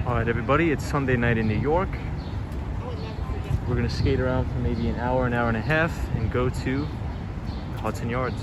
Alright everybody, it's Sunday night in New York. We're gonna skate around for maybe an hour and a half and go to Hudson Yards.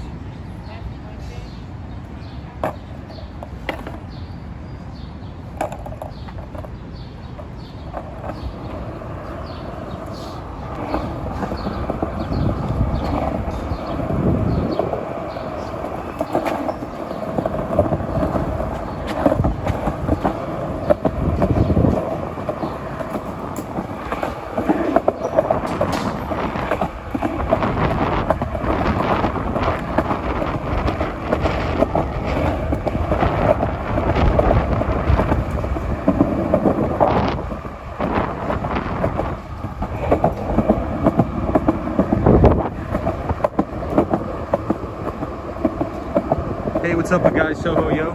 Hey, what's up, guys? Soho, yo.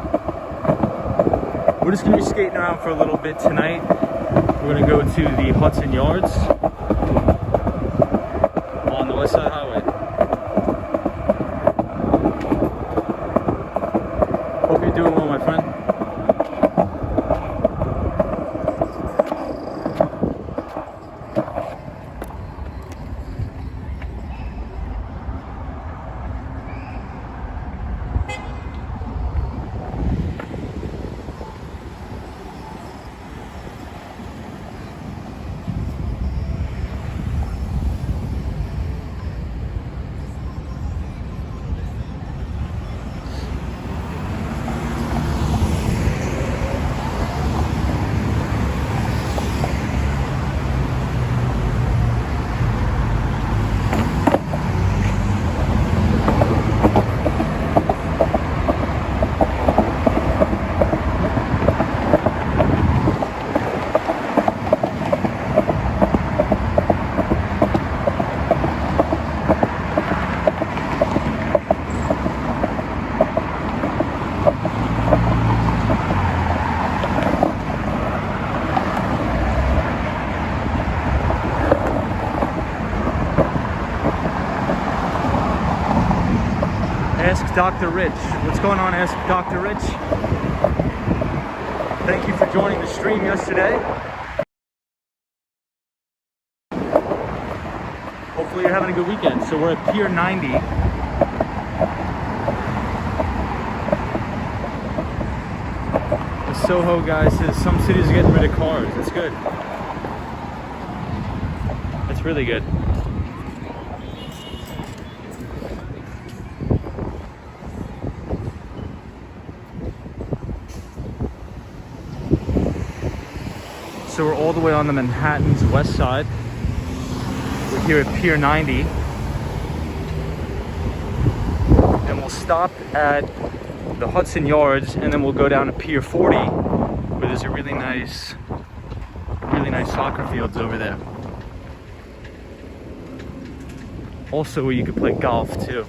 We're just gonna be skating around for a little bit tonight. We're gonna go to the Hudson Yards on the West Side Highway. Hope you're doing well, my friend. Ask Dr. Rich. What's going on, Ask Dr. Rich? Thank you for joining the stream yesterday. Hopefully you're having a good weekend. So we're at Pier 90. The Soho guy says some cities are getting rid of cars. That's good. That's really good. So we're all the way on the Manhattan's west side. We're here at Pier 90. And we'll stop at the Hudson Yards and then we'll go down to Pier 40 where there's a really nice soccer fields over there. Also where you could play golf too.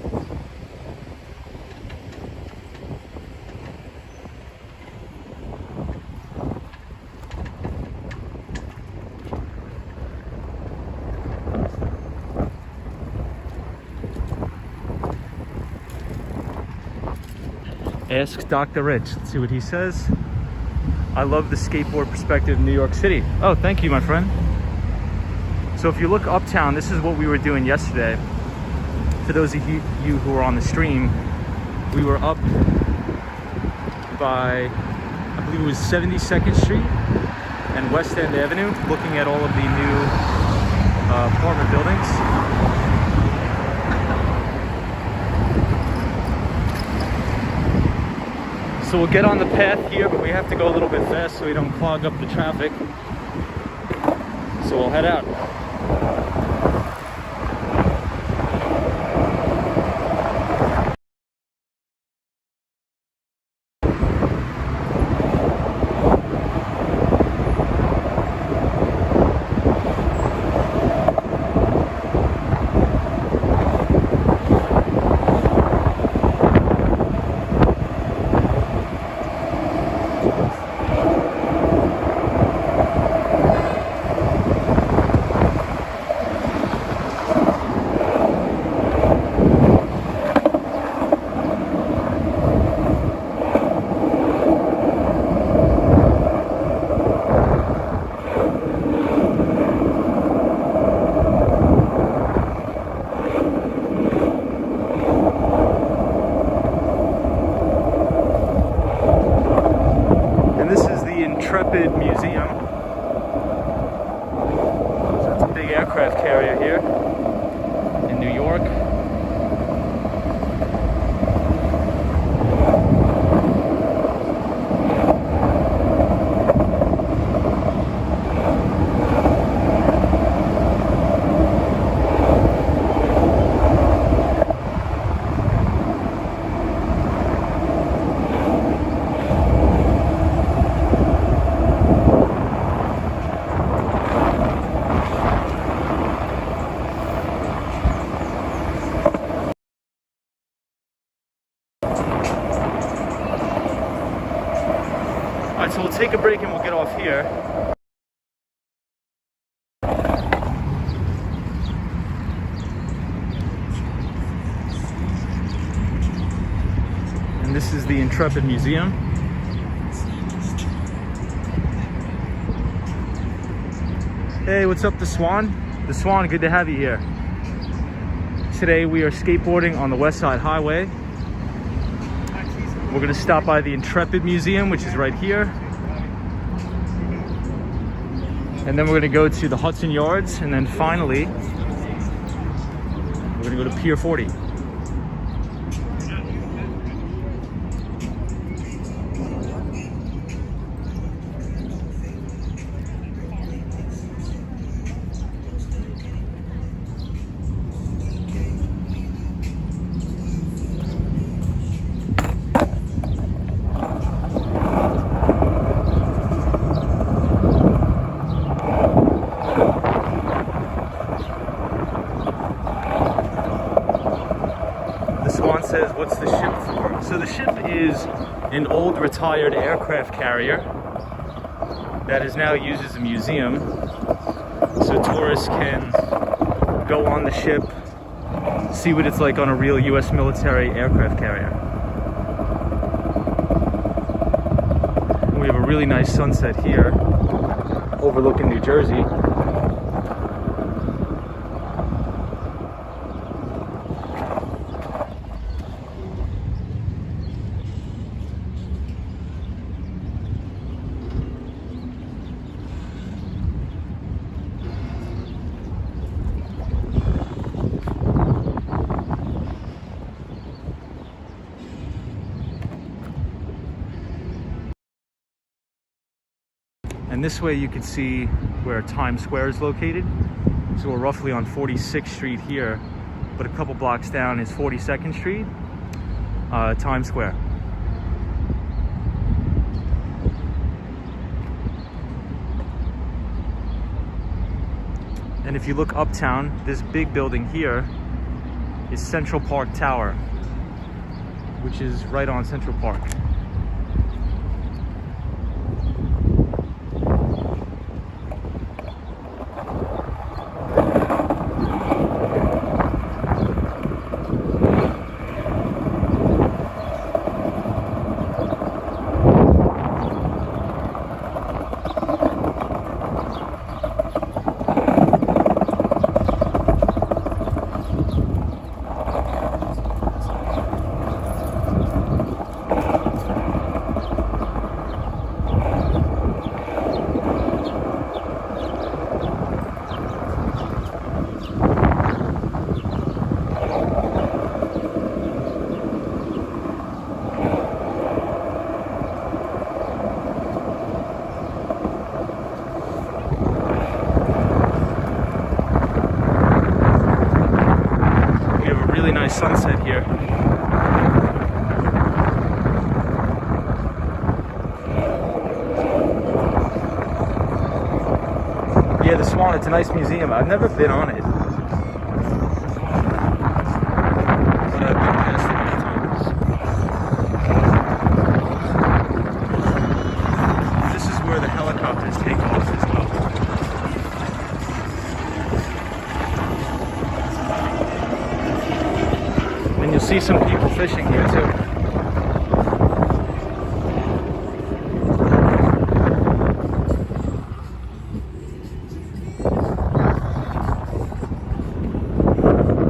Ask Dr. Rich. Let's see what he says. I love the skateboard perspective in New York City. Oh, thank you, my friend. So if you look uptown, this is what we were doing yesterday. For those of you who were on the stream, we were up by, I believe it was 72nd Street and West End Avenue, looking at all of the new apartment buildings. So we'll get on the path here, but we have to go a little bit fast so we don't clog up the traffic. So we'll head out. Intrepid Museum. So it's a big aircraft carrier here in New York. Alright, so we'll take a break and we'll get off here. And this is the Intrepid Museum. Hey, what's up, the Swan? The Swan, good to have you here. Today we are skateboarding on the West Side Highway. We're gonna stop by the Intrepid Museum, which is right here. And then we're gonna go to the Hudson Yards, and then finally, we're gonna go to Pier 40. Says, what's the ship for? So the ship is an old retired aircraft carrier that is now used as a museum, so tourists can go on the ship, see what it's like on a real US military aircraft carrier. And we have a really nice sunset here overlooking New Jersey. And this way you can see where Times Square is located. So we're roughly on 46th Street here, but a couple blocks down is 42nd Street, Times Square. And if you look uptown, this big building here is Central Park Tower, which is right on Central Park. Sunset here. Yeah, the Swan, it's a nice museum. I've never been on it, but I've been past it many times. This is where the helicopters take off as well. And you'll see some people fishing here too.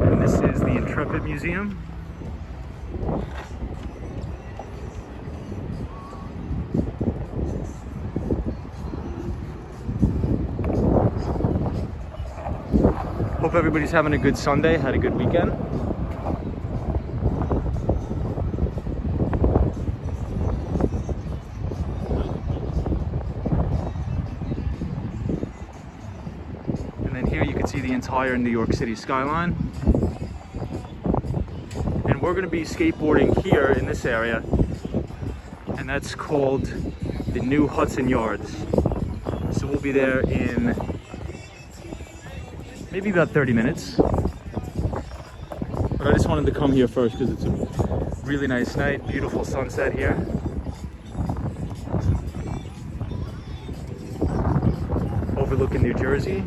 And this is the Intrepid Museum. Hope everybody's having a good Sunday, had a good weekend. And then here you can see the entire New York City skyline. And we're going to be skateboarding here in this area, and that's called the new Hudson Yards. So we'll be there in maybe about 30 minutes. But I just wanted to come here first because it's a really nice night, beautiful sunset here. Overlooking New Jersey.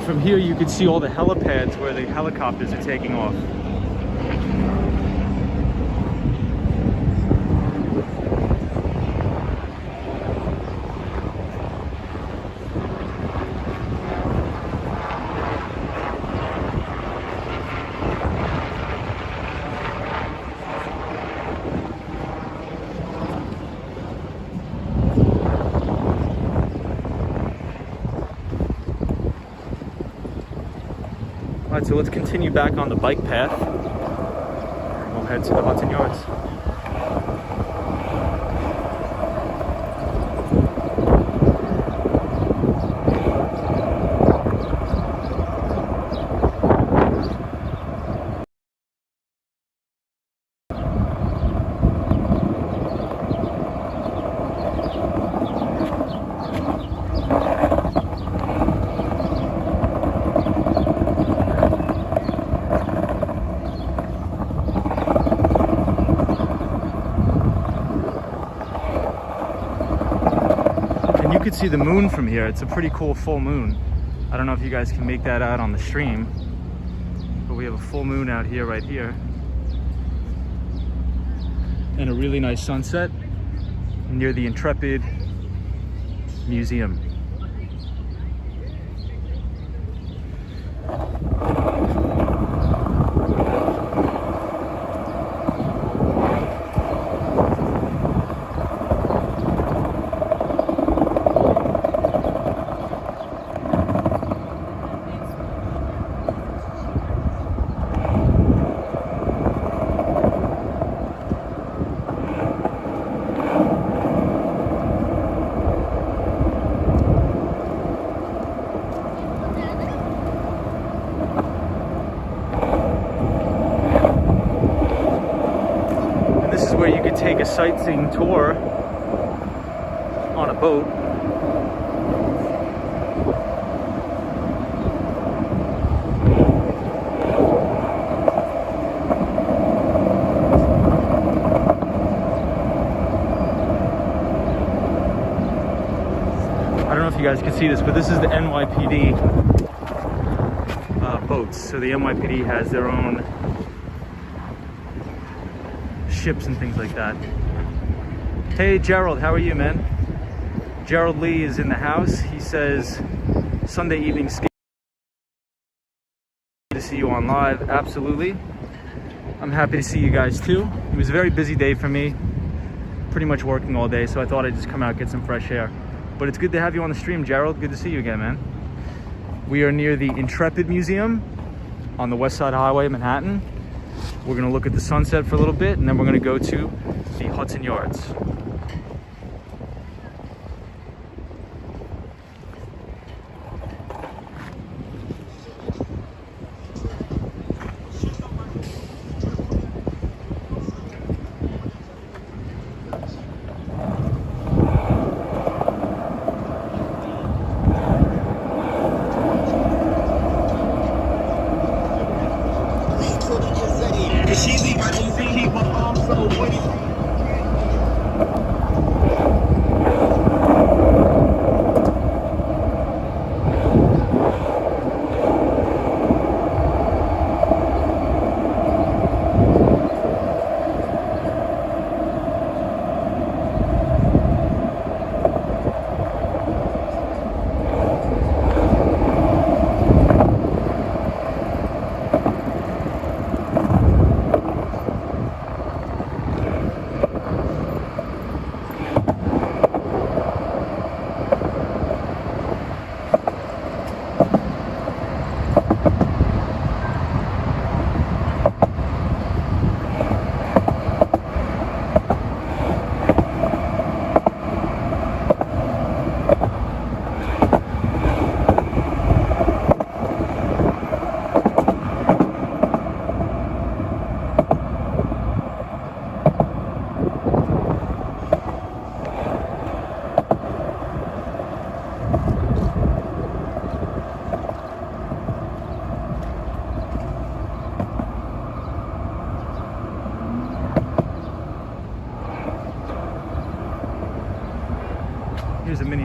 From here you can see all the helipads where the helicopters are taking off. Alright, so let's continue back on the bike path. We'll head to the Hudson Yards. You could see the moon from here. It's a pretty cool full moon. I don't know if you guys can make that out on the stream, but we have a full moon out here, right here. And a really nice sunset near the Intrepid Museum. Where you could take a sightseeing tour on a boat. I don't know if you guys can see this, but this is the NYPD boats. So the NYPD has their own ships and things like that. Hey Gerald, how are you, man? Gerald Lee is in the house. He says Sunday evening skate to see you on live. Absolutely. I'm happy to see you guys too. It was a very busy day for me, pretty much working all day, so I thought I'd just come out, get some fresh air. But it's good to have you on the stream, Gerald. Good to see you again, man. We are near the Intrepid Museum on the West Side Highway, Manhattan. We're gonna look at the sunset for a little bit, and then we're gonna go to the Hudson Yards.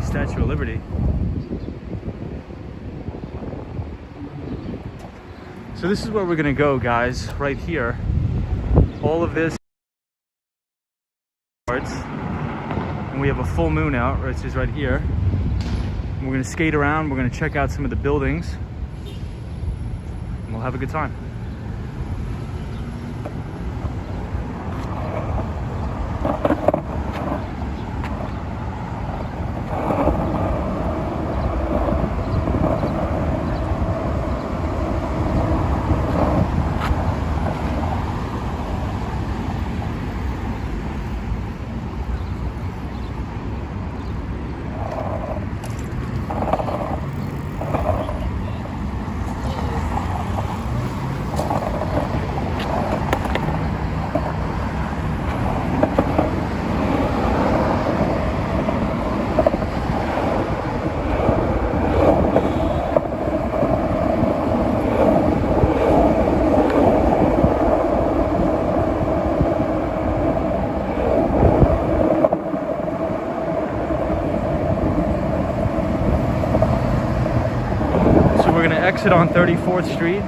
Statue of Liberty. So this is where we're gonna go, guys, right here. All of this and we have a full moon out, which is right here. And we're gonna skate around, we're gonna check out some of the buildings, and we'll have a good time. We're gonna exit on 34th Street.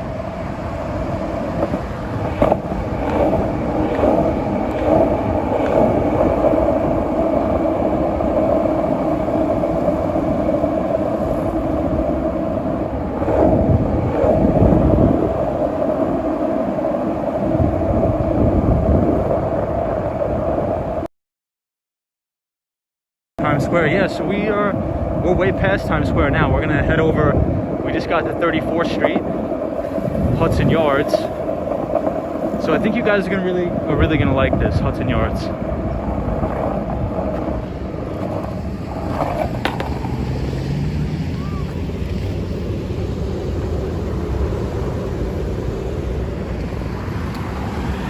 Times Square, yeah, so we're way past Times Square now. We're gonna head over. We just got to 34th Street, Hudson Yards. So I think you guys are really gonna like this, Hudson Yards.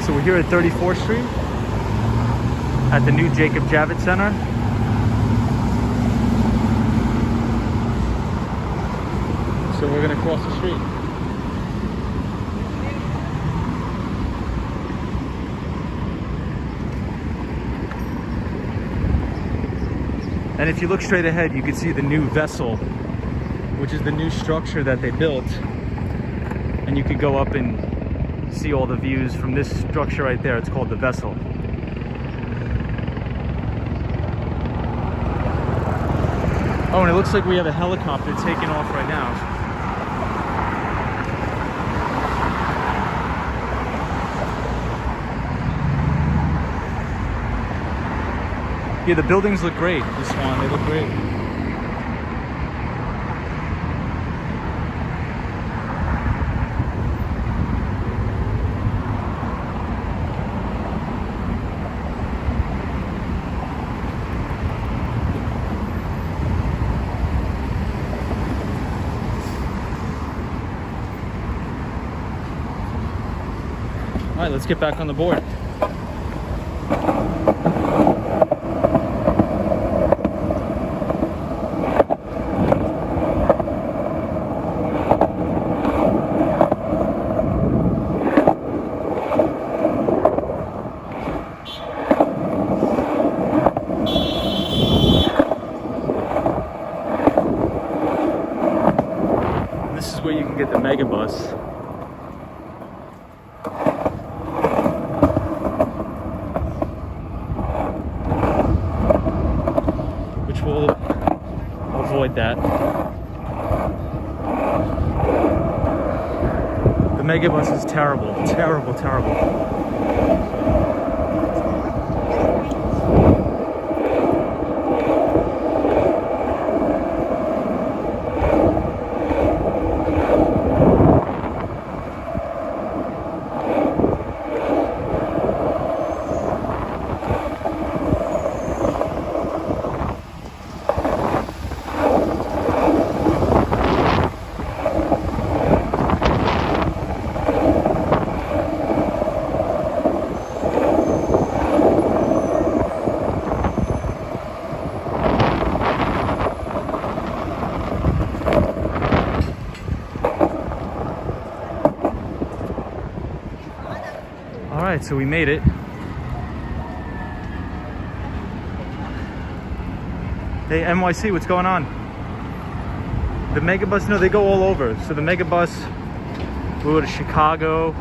So we're here at 34th Street at the new Jacob Javits Center. So we're gonna cross the street. And if you look straight ahead, you can see the new vessel, which is the new structure that they built. And you could go up and see all the views from this structure right there. It's called the vessel. Oh, and it looks like we have a helicopter taking off right now. Yeah, the buildings look great, this one. They look great. All right, let's get back on the board. This is where you can get the mega bus. Which will avoid that. The mega bus is terrible, terrible, terrible. Alright, so we made it. Hey, NYC, what's going on? The Megabus, no, they go all over. So the Megabus will go to Chicago,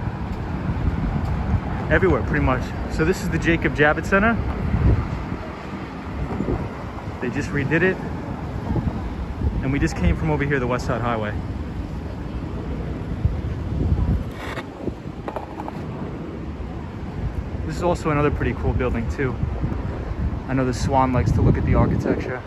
everywhere pretty much. So this is the Jacob Javits Center. They just redid it. And we just came from over here, the West Side Highway. This is also another pretty cool building too. I know the Swan likes to look at the architecture.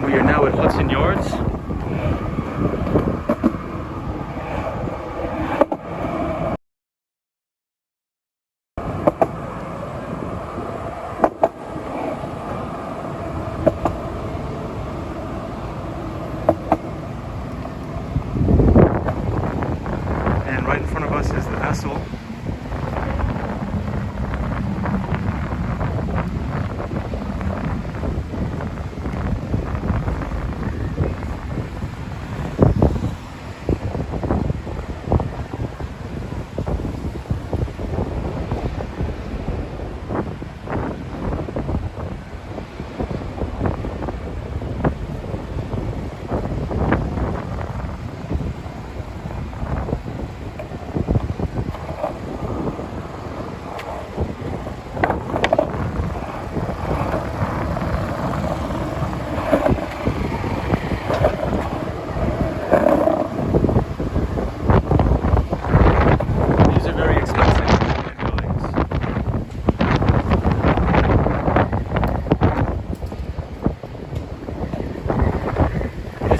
We are now at Hudson Yards. And right in front of us is the vessel.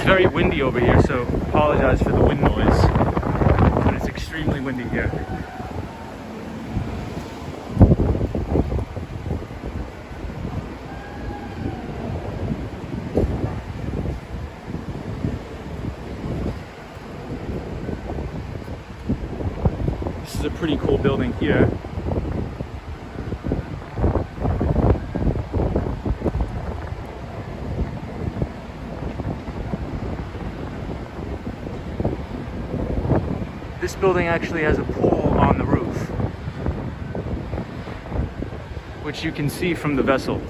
Very windy over here, so apologize for the wind noise, but it's extremely windy here. This is a pretty cool building here. This building actually has a pool on the roof, which you can see from the vessel.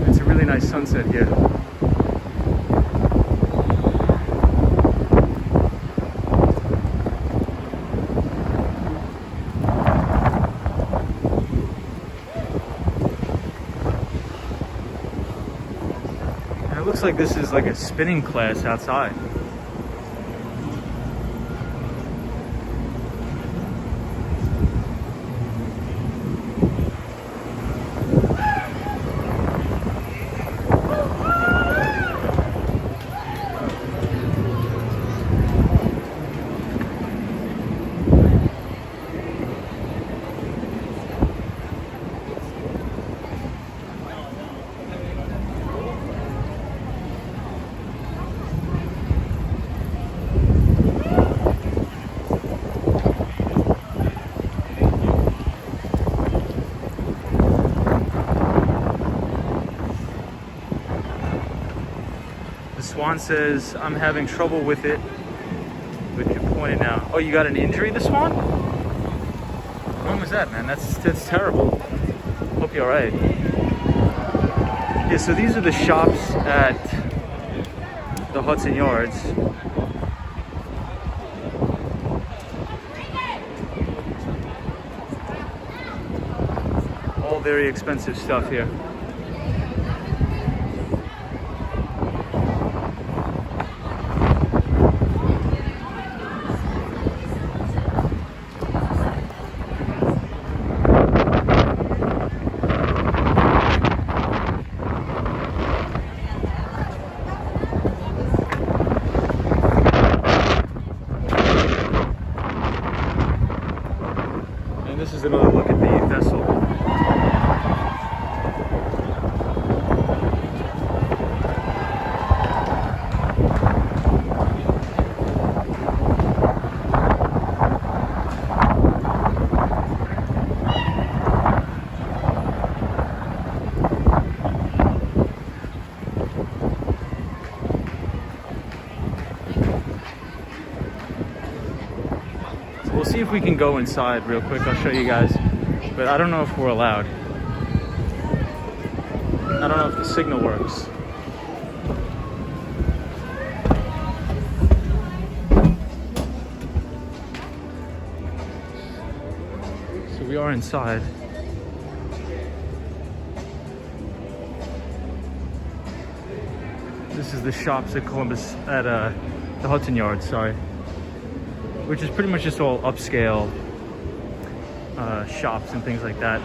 It's a really nice sunset here. Looks like this is like a spinning class outside. Swan says, I'm having trouble with it. But you pointed out. Oh, you got an injury, the Swan? When was that, man? That's terrible. Hope you're alright. Yeah, so these are the shops at the Hudson Yards. All very expensive stuff here. see if we can go inside real quick. I'll show you guys. But I don't know if we're allowed. I don't know if the signal works. So we are inside. This is the shops at Columbus, at the Hudson Yards, sorry. Which is pretty much just all upscale shops and things like that.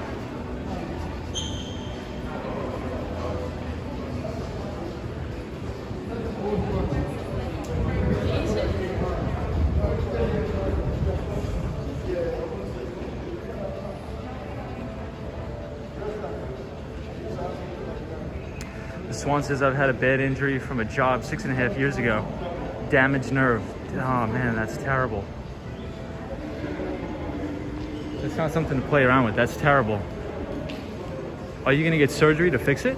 Swan says, I've had a bad injury from a job 6.5 years ago. Damaged nerve. Oh man, that's terrible. That's not something to play around with. That's terrible. Are you gonna get surgery to fix it?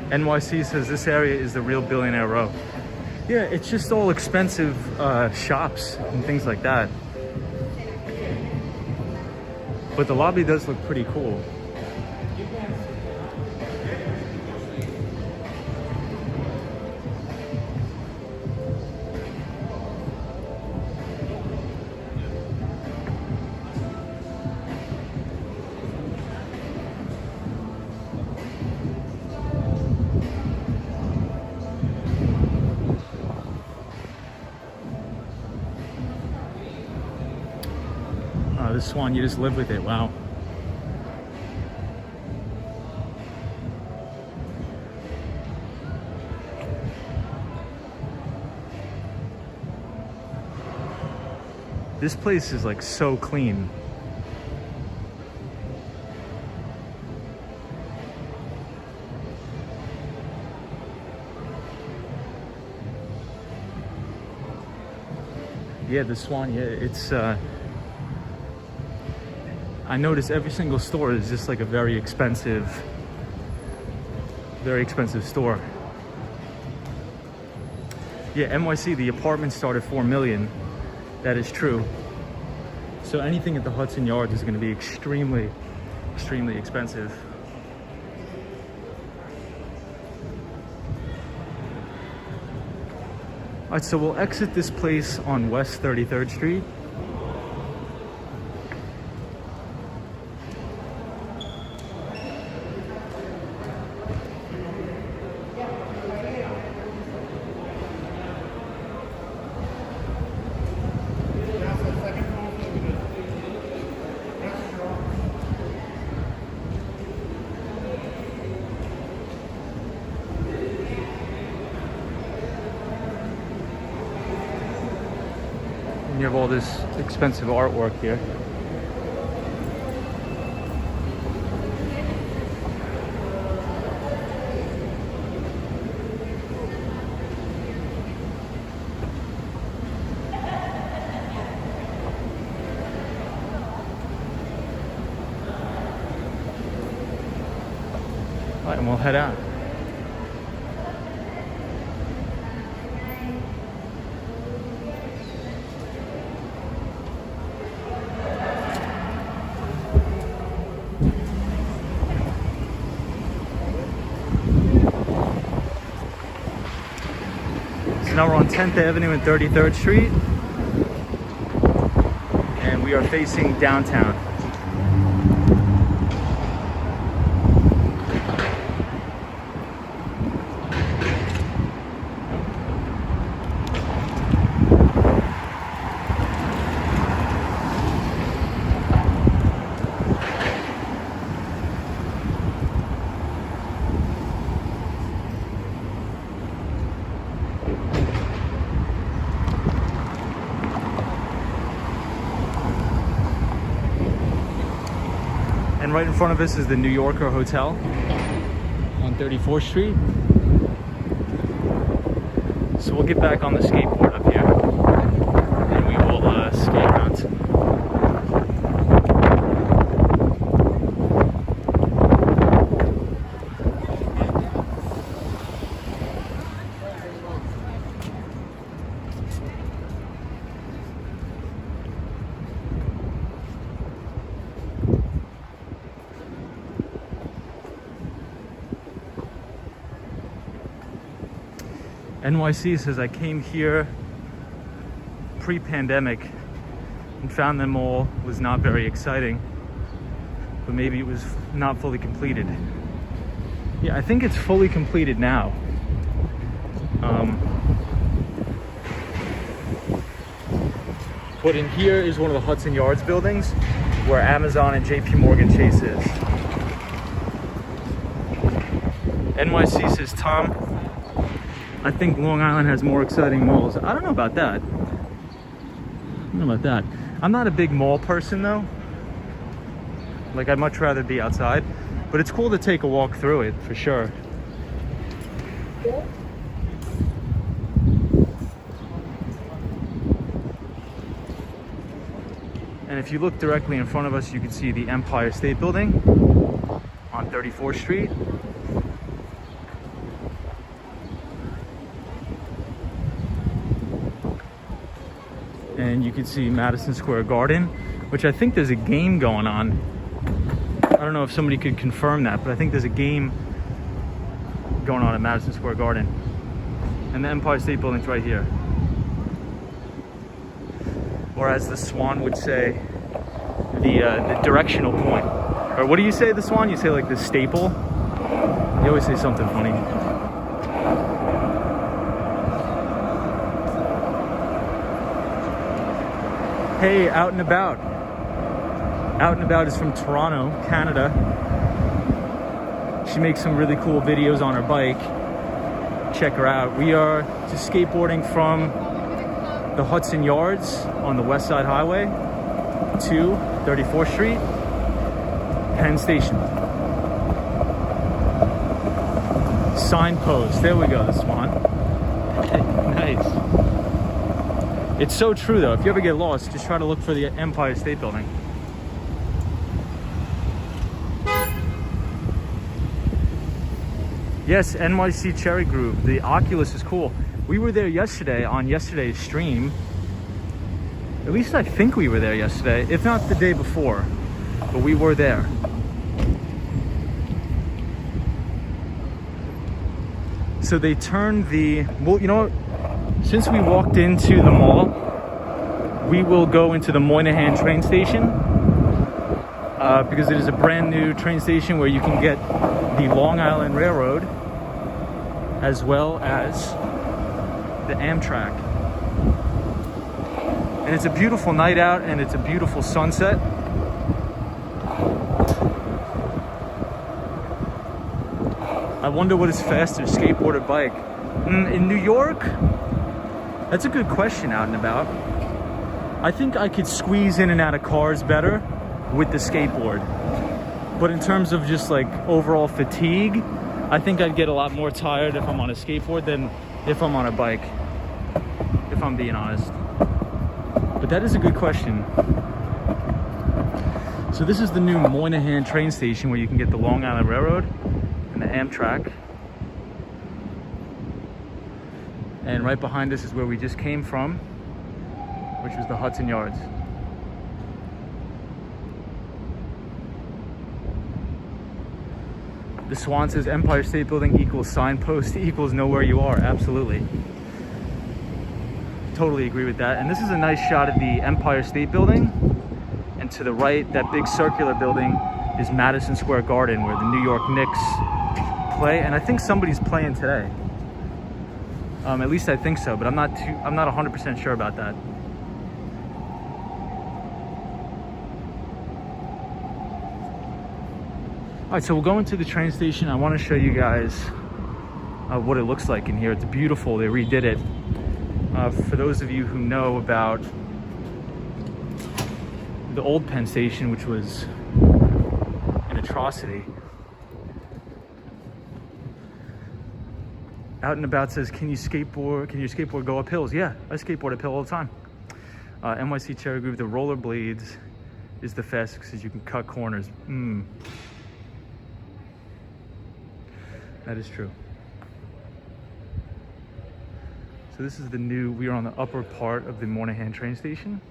NYC says this area is the real billionaire row. Yeah, it's just all expensive shops and things like that. But the lobby does look pretty cool. This Swan, you just live with it. Wow. This place is like so clean. Yeah, the Swan, yeah, it's I notice every single store is just like a very expensive store. Yeah, NYC, the apartments start at $4 million. That is true. So anything at the Hudson Yards is going to be extremely, extremely expensive. All right, so we'll exit this place on West 33rd Street. You have all this expensive artwork here. All right, and we'll head out. Now we're on 10th Avenue and 33rd Street, and we are facing downtown. And right in front of us is the New Yorker Hotel on 34th Street. So we'll get back on the skateboard up here and we will skate around. NYC says I came here pre-pandemic and found them all was not very exciting, but maybe it was not fully completed. Yeah, I think it's fully completed now. But in here is one of the Hudson Yards buildings where Amazon and JP Morgan Chase is. NYC says, Tom, I think Long Island has more exciting malls. I don't know about that. I'm not a big mall person though. Like, I'd much rather be outside, but it's cool to take a walk through it for sure. And if you look directly in front of us, you can see the Empire State Building on 34th Street. And you can see Madison Square Garden, which I think there's a game going on. I don't know if somebody could confirm that, but I think there's a game going on at Madison Square Garden. And the Empire State Building's right here. Or as the Swan would say, the directional point. Or what do you say, the Swan? You say like the staple? You always say something funny. Hey, Out and About. Out and About is from Toronto, Canada. She makes some really cool videos on her bike. Check her out. We are just skateboarding from the Hudson Yards on the West Side Highway to 34th Street, Penn Station. Signpost. There we go, the Swan. Nice. It's so true though. If you ever get lost, just try to look for the Empire State Building. Yes, NYC Cherry Groove. The Oculus is cool. We were there yesterday on yesterday's stream. At least I think we were there yesterday, if not the day before, but we were there. So they turned the, well, you know what? Since we walked into the mall, we will go into the Moynihan train station because it is a brand new train station where you can get the Long Island Railroad as well as the Amtrak. And it's a beautiful night out and it's a beautiful sunset. I wonder what is faster, skateboard or bike? In New York? That's a good question, Out and About. I think I could squeeze in and out of cars better with the skateboard. But in terms of just like overall fatigue, I think I'd get a lot more tired if I'm on a skateboard than if I'm on a bike, if I'm being honest. But that is a good question. So this is the new Moynihan train station where you can get the Long Island Railroad and the Amtrak. And right behind us is where we just came from, which was the Hudson Yards. The Swan says Empire State Building equals signpost equals know where you are. Absolutely. Totally agree with that. And this is a nice shot of the Empire State Building. And to the right, that big circular building is Madison Square Garden, where the New York Knicks play. And I think somebody's playing today. At least I think so, but I'm not 100% sure about that. All right, so we'll go into the train station. I want to show you guys what it looks like in here. It's beautiful. They redid it. For those of you who know about the old Penn Station, which was an atrocity. Out and About says, can your skateboard go up hills? Yeah, I skateboard uphill all the time. NYC Cherry Groove, the rollerblades is the fastest because you can cut corners. That is true. So this is the new, we are on the upper part of the Moynihan train station.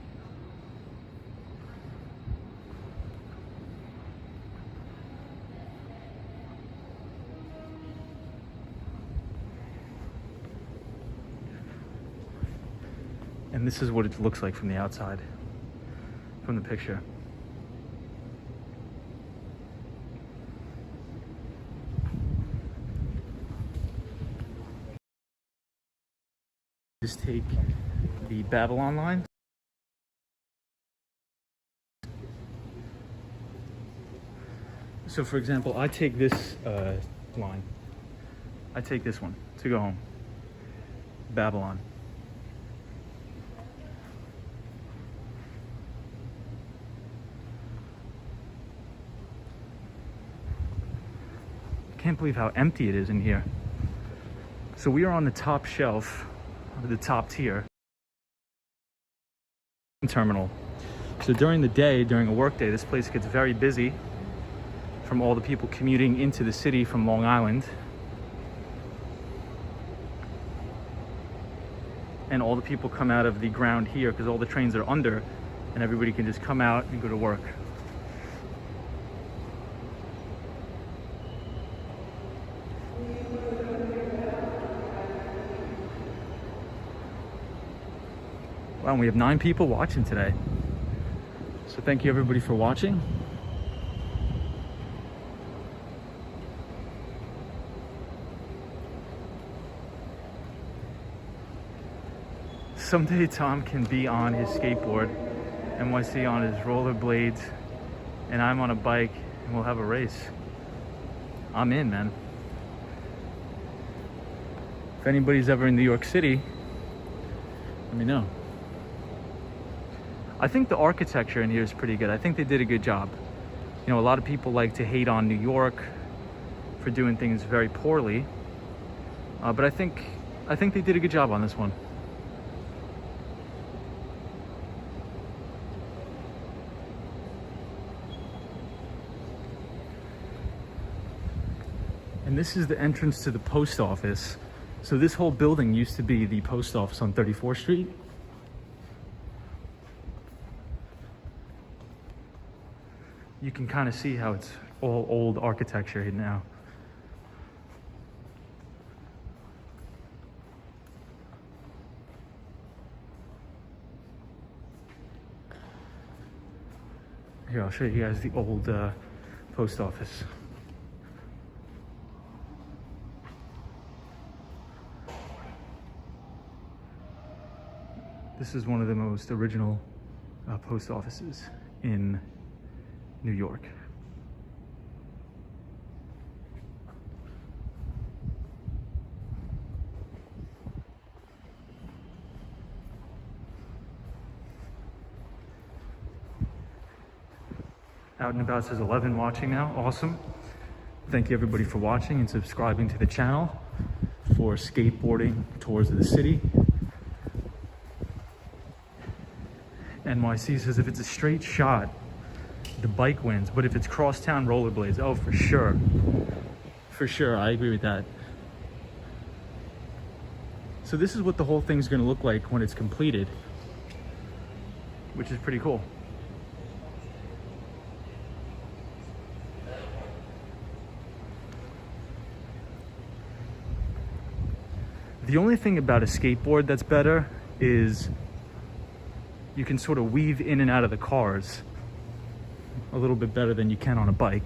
And this is what it looks like from the outside, from the picture. Just take the Babylon line. So for example, I take this line. I take this one to go home. Babylon. Can't believe how empty it is in here. So we are on the top shelf, the top tier terminal. So during the day, during a work day, this place gets very busy from all the people commuting into the city from Long Island. And all the people come out of the ground here because all the trains are under, and everybody can just come out and go to work. Wow, and we have 9 people watching today. So thank you everybody for watching. Someday Tom can be on his skateboard, NYC on his rollerblades, and I'm on a bike, and we'll have a race. I'm in, man. If anybody's ever in New York City, let me know. I think the architecture in here is pretty good. I think they did a good job. You know, a lot of people like to hate on New York for doing things very poorly, but I think they did a good job on this one. And this is the entrance to the post office. So this whole building used to be the post office on 34th Street. You can kind of see how it's all old architecture here now. Here, I'll show you guys the old post office. This is one of the most original post offices in New York. Out and About says 11 watching now. Awesome. Thank you everybody for watching and subscribing to the channel for skateboarding tours of the city. NYC says if it's a straight shot, the bike wins, but if it's crosstown rollerblades, oh, for sure. For sure, I agree with that. So this is what the whole thing's gonna look like when it's completed, which is pretty cool. The only thing about a skateboard that's better is you can sort of weave in and out of the cars a little bit better than you can on a bike.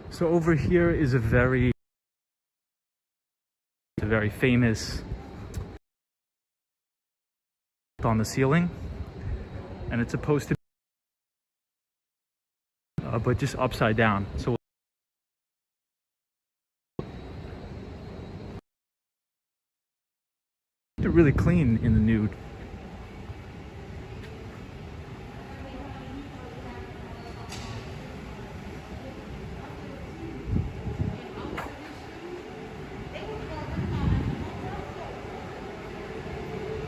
So over here is a very famous on the ceiling, and it's supposed to be but just upside down. So they're really clean in the nude.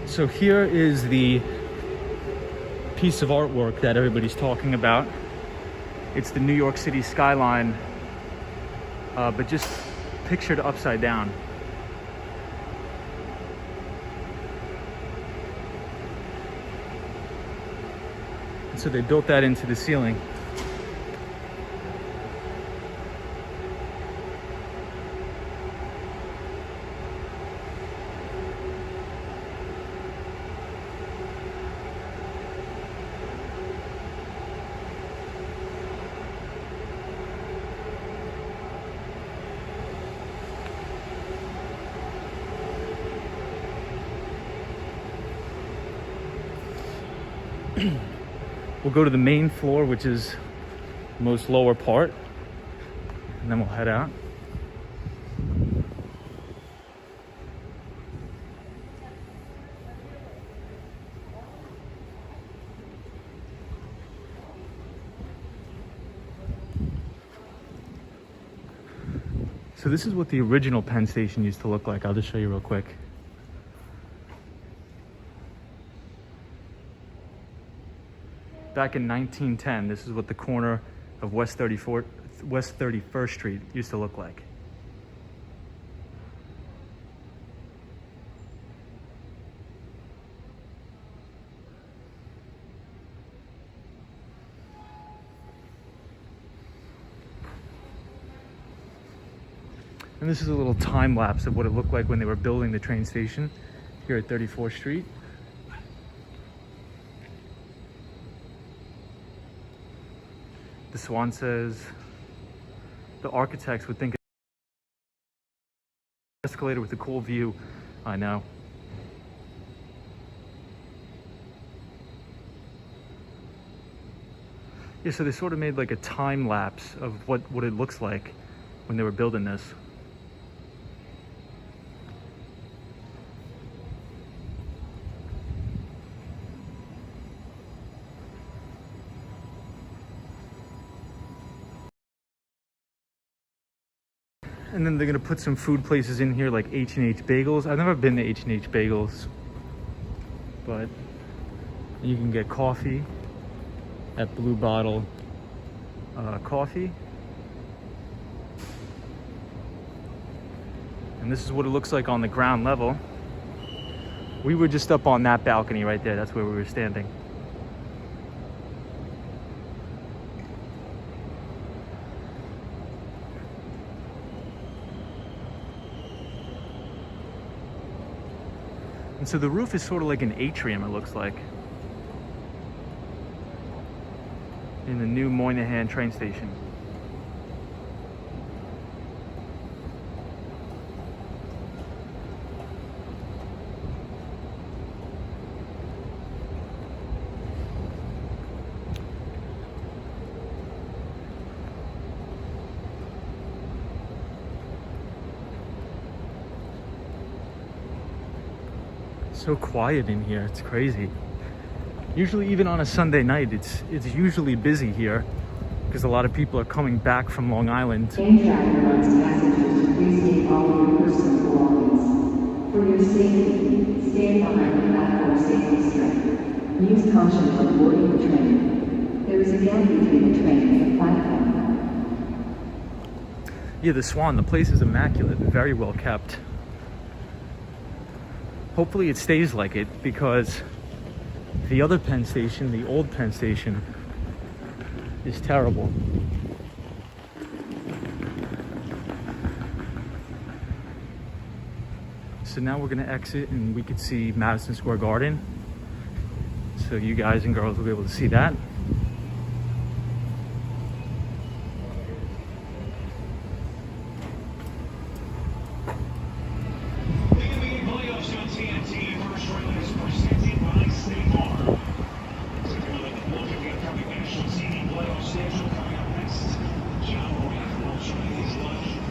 So here is the piece of artwork that everybody's talking about. It's the New York City skyline, but just pictured upside down. And so they built that into the ceiling. We'll go to the main floor, which is the most lower part, and then we'll head out. So this is what the original Penn Station used to look like. I'll just show you real quick. Back in 1910, this is what the corner of West 31st Street used to look like. And this is a little time lapse of what it looked like when they were building the train station here at 34th Street. The Swan says the architects would think escalator with a cool view. I know. Yeah, so they sort of made like a time lapse of what it looks like when they were building this. And then they're gonna put some food places in here like H&H Bagels. I've never been to H&H Bagels, but you can get coffee at Blue Bottle Coffee. And this is what it looks like on the ground level. We were just up on that balcony right there. That's where we were standing. And so the roof is sort of like an atrium, it looks like, in the new Moynihan train station. So quiet in here, it's crazy. Usually even on a Sunday night, it's usually busy here because a lot of people are coming back from Long Island. Amtrak runs passengers to please take all of your personal belongings. For your safety, stand behind the platform safety strip. Use caution when boarding the train. There is a gap between the train and the platform. Yeah, the Swan, the place is immaculate, very well kept. Hopefully it stays like it, because the other Penn Station, the old Penn Station, is terrible. So now we're gonna exit and we could see Madison Square Garden. So you guys and girls will be able to see that.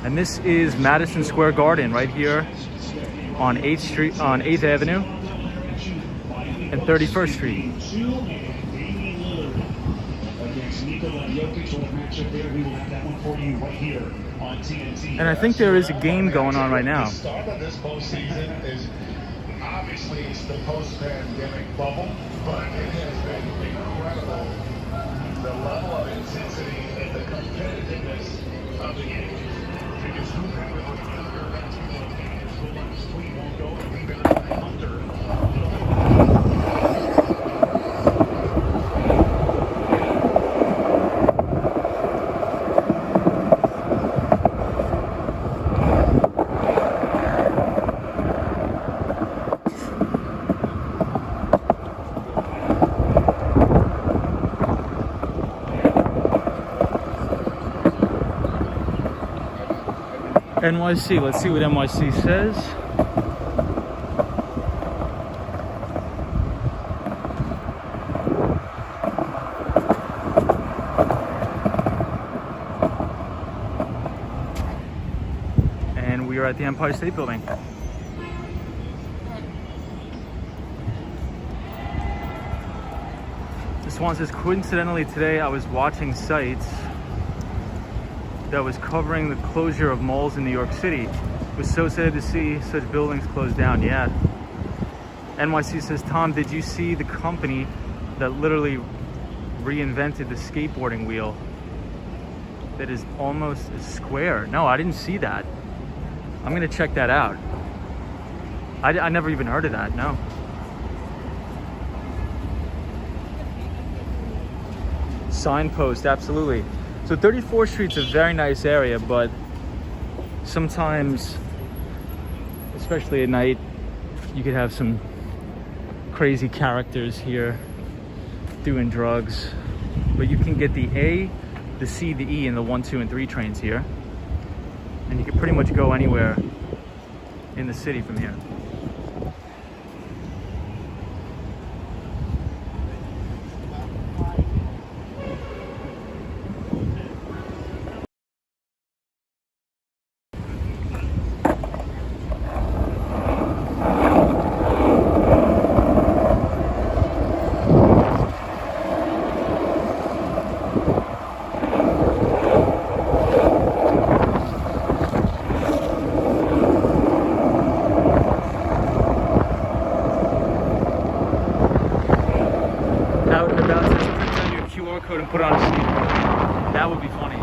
And this is Madison Square Garden right here on 8th Avenue and 31st Street. And I think there is a game going on right now. The start of this postseason is obviously the post-pandemic bubble, but it has been incredible. The level of intensity and the competitiveness of the game. NYC, let's see what NYC says. And we are at the Empire State Building. This one says, coincidentally today I was watching sites that was covering the closure of malls in New York City. It was so sad to see such buildings closed down. Yeah. NYC says, Tom, did you see the company that literally reinvented the skateboarding wheel that is almost a square? No, I didn't see that. I'm gonna check that out. I never even heard of that, no. Signpost, absolutely. So 34th Street's a very nice area, but sometimes, especially at night, you could have some crazy characters here doing drugs. But you can get the A, the C, the E, and the 1, 2, and 3 trains here. And you can pretty much go anywhere in the city from here. And put on a skateboard. That would be funny.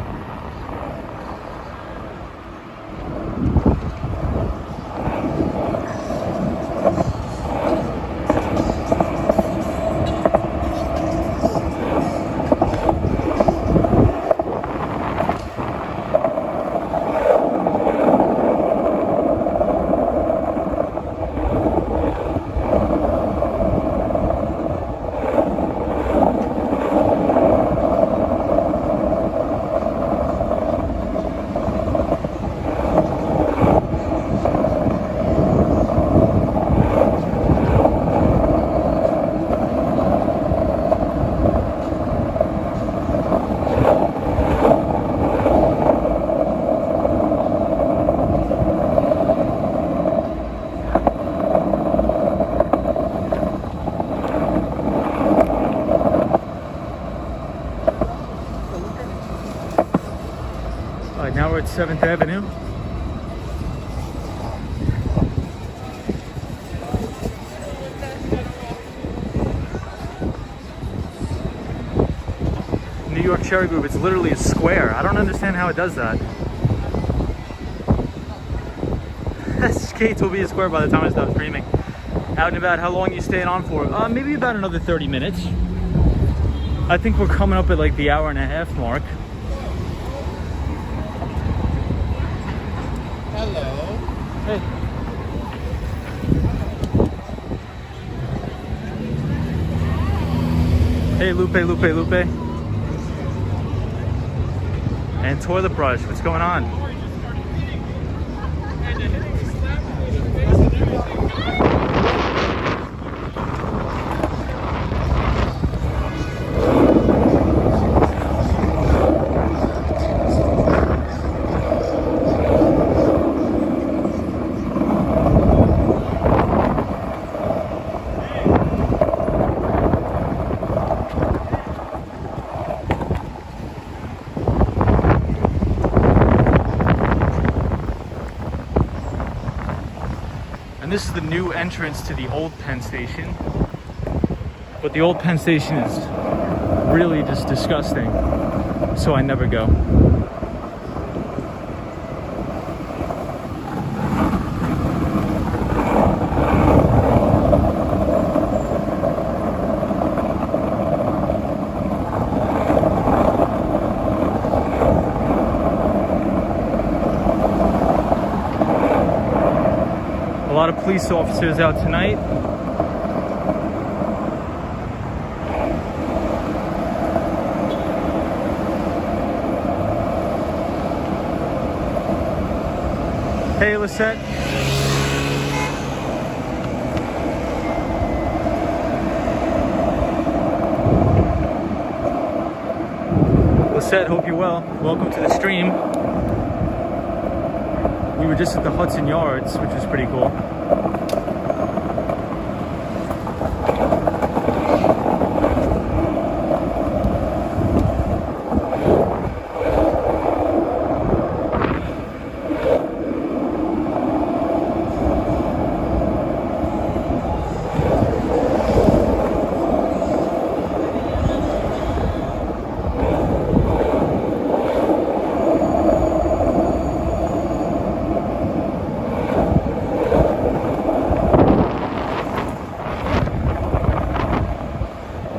Now we're at 7th Avenue. New York Cherry Group, it's literally a square. I don't understand how it does that. Skates will be a square by the time I stop streaming. Out and about, how long are you staying on for? Maybe about another 30 minutes. I think we're coming up at like the hour and a half mark. Hello. Hey. Hey, Lupe. And Toilet Brush, what's going on? And this is the new entrance to the old Penn Station. But the old Penn Station is really just disgusting, so I never go. A lot of police officers out tonight. Hey, Lisette. Lisette, hope you're well. Welcome to the stream. We were just at the Hudson Yards, which was pretty cool.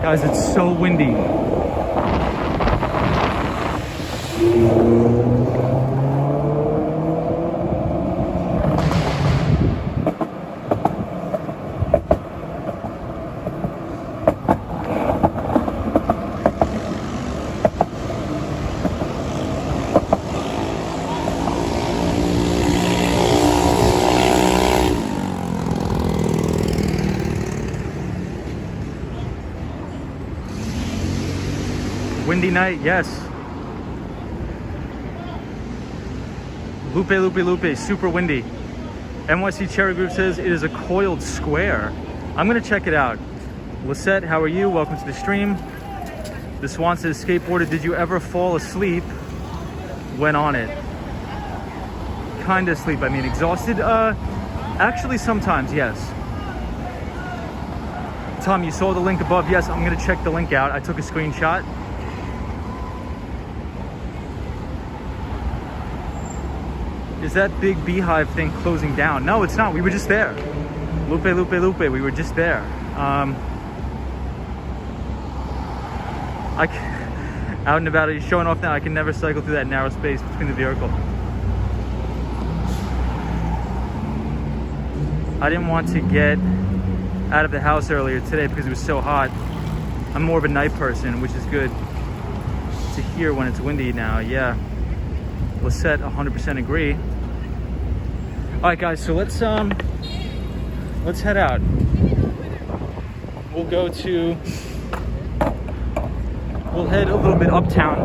Guys, it's so windy. Windy night, yes. Lupe, super windy. NYC Cherry Group says it is a coiled square. I'm gonna check it out. Lisette, how are you? Welcome to the stream. The Swan says, skateboarder, did you ever fall asleep when on it? Kind of sleep, I mean exhausted? Actually sometimes, yes. Tom, you saw the link above? Yes, I'm gonna check the link out. I took a screenshot. Is that big beehive thing closing down? No, it's not. We were just there. Lupe. We were just there. Out and about, he's showing off now. I can never cycle through that narrow space between the vehicle. I didn't want to get out of the house earlier today because it was so hot. I'm more of a night person, which is good to hear when it's windy now. Yeah. Lisette, 100% agree. All right, guys, so let's head out. We'll head a little bit uptown.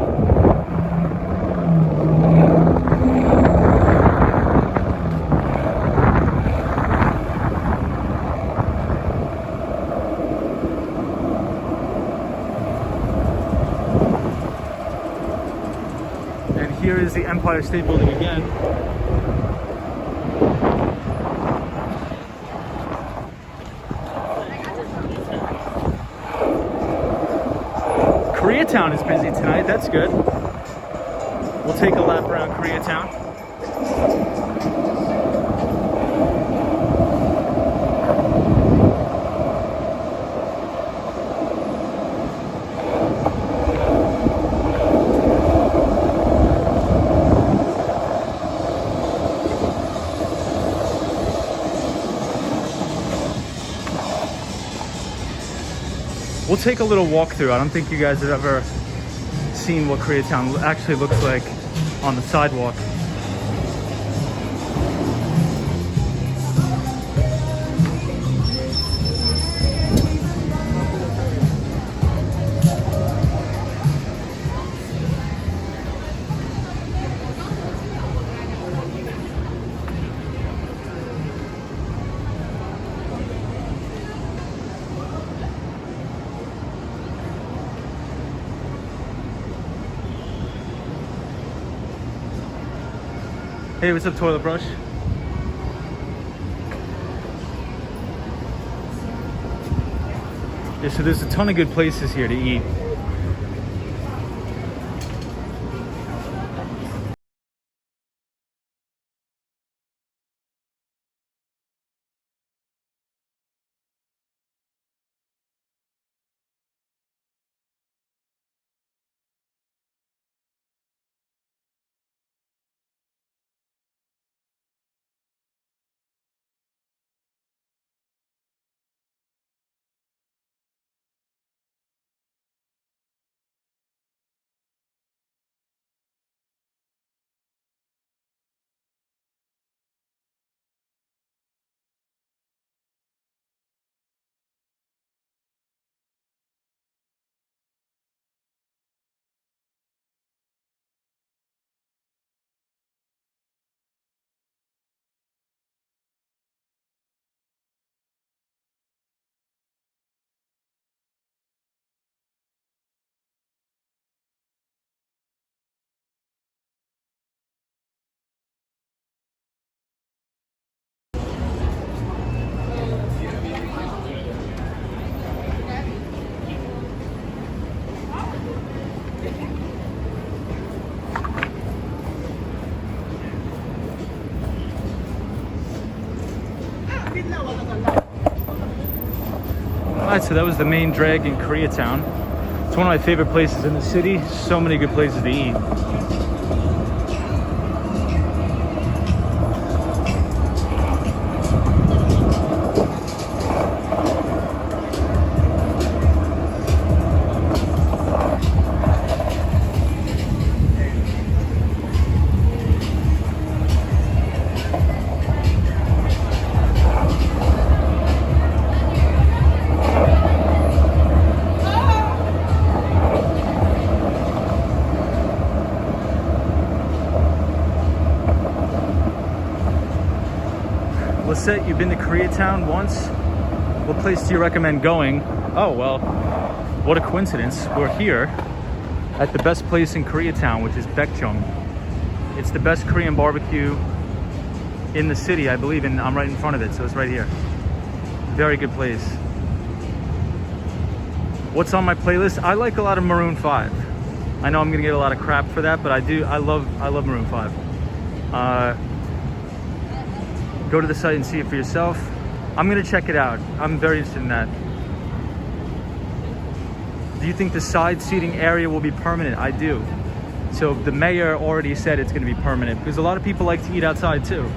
And here is the Empire State Building again. Koreatown is busy tonight, that's good. We'll take a lap around Koreatown. We'll take a little walk through. I don't think you guys have ever seen what Koreatown actually looks like on the sidewalk. Hey, what's up, Toilet Brush? Yeah, so there's a ton of good places here to eat. Alright, so that was the main drag in Koreatown. It's one of my favorite places in the city. So many good places to eat. Lisette, you've been to Koreatown once? What place do you recommend going? Oh, well, what a coincidence. We're here at the best place in Koreatown, which is Baekjeong. It's the best Korean barbecue in the city, I believe, and I'm right in front of it, so it's right here. Very good place. What's on my playlist? I like a lot of Maroon 5. I know I'm gonna get a lot of crap for that, but I love Maroon 5. Go to the site and see it for yourself. I'm gonna check it out. I'm very interested in that. Do you think the side seating area will be permanent? I do. So the mayor already said it's gonna be permanent because a lot of people like to eat outside too.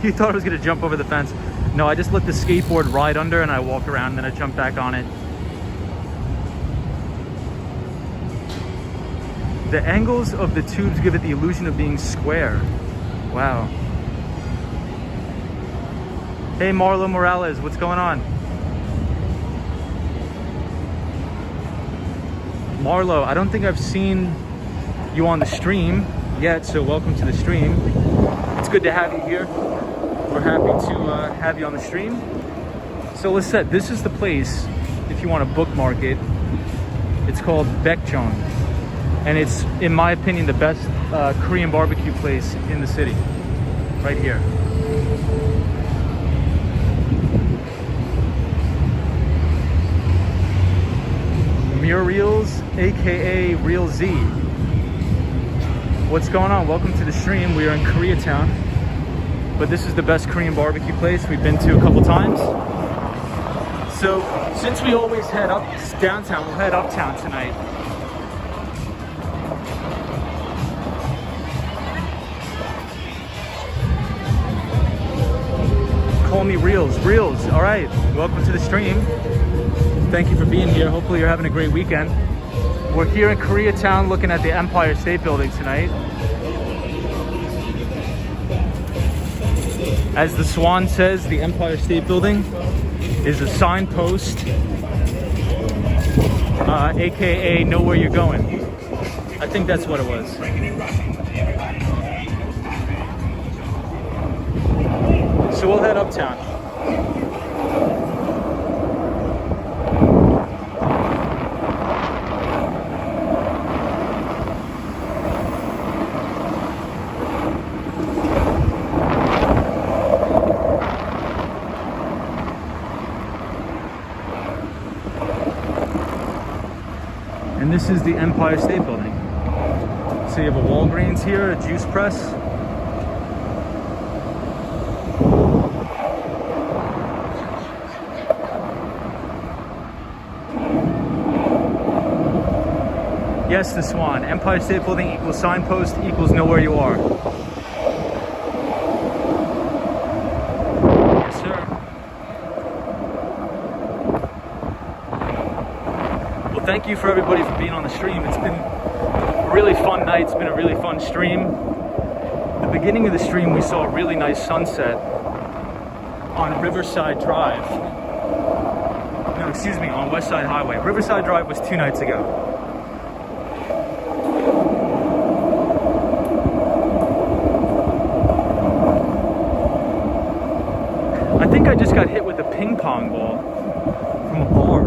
You thought I was gonna jump over the fence. No, I just let the skateboard ride under and I walk around and then I jump back on it. The angles of the tubes give it the illusion of being square. Wow. Hey Marlo Morales, what's going on? Marlo, I don't think I've seen you on the stream yet, so welcome to the stream. It's good to have you here. We're happy to have you on the stream. So Lisette, this is the place, if you want to bookmark it. It's called Baekjeong. And it's, in my opinion, the best Korean barbecue place in the city. Right here. Muriel's, aka Real Z. What's going on? Welcome to the stream. We are in Koreatown. But this is the best Korean barbecue place we've been to a couple times. So, since we always head up downtown, we'll head uptown tonight. Call me Reels. Reels, all right. Welcome to the stream. Thank you for being here. Hopefully you're having a great weekend. We're here in Koreatown looking at the Empire State Building tonight. As the Swan says, the Empire State Building is a signpost, aka know where you're going. I think that's what it was. So we'll head uptown. And this is the Empire State Building. So you have a Walgreens here, a juice press. Yes, the Swan. Empire State Building equals signpost equals know where you are. Yes, sir. Well, thank you for everybody for being on the stream. It's been a really fun night. It's been a really fun stream. At the beginning of the stream, we saw a really nice sunset on Riverside Drive. No, excuse me, on West Side Highway. Riverside Drive was 2 nights ago. I think I just got hit with a ping pong ball from a bar.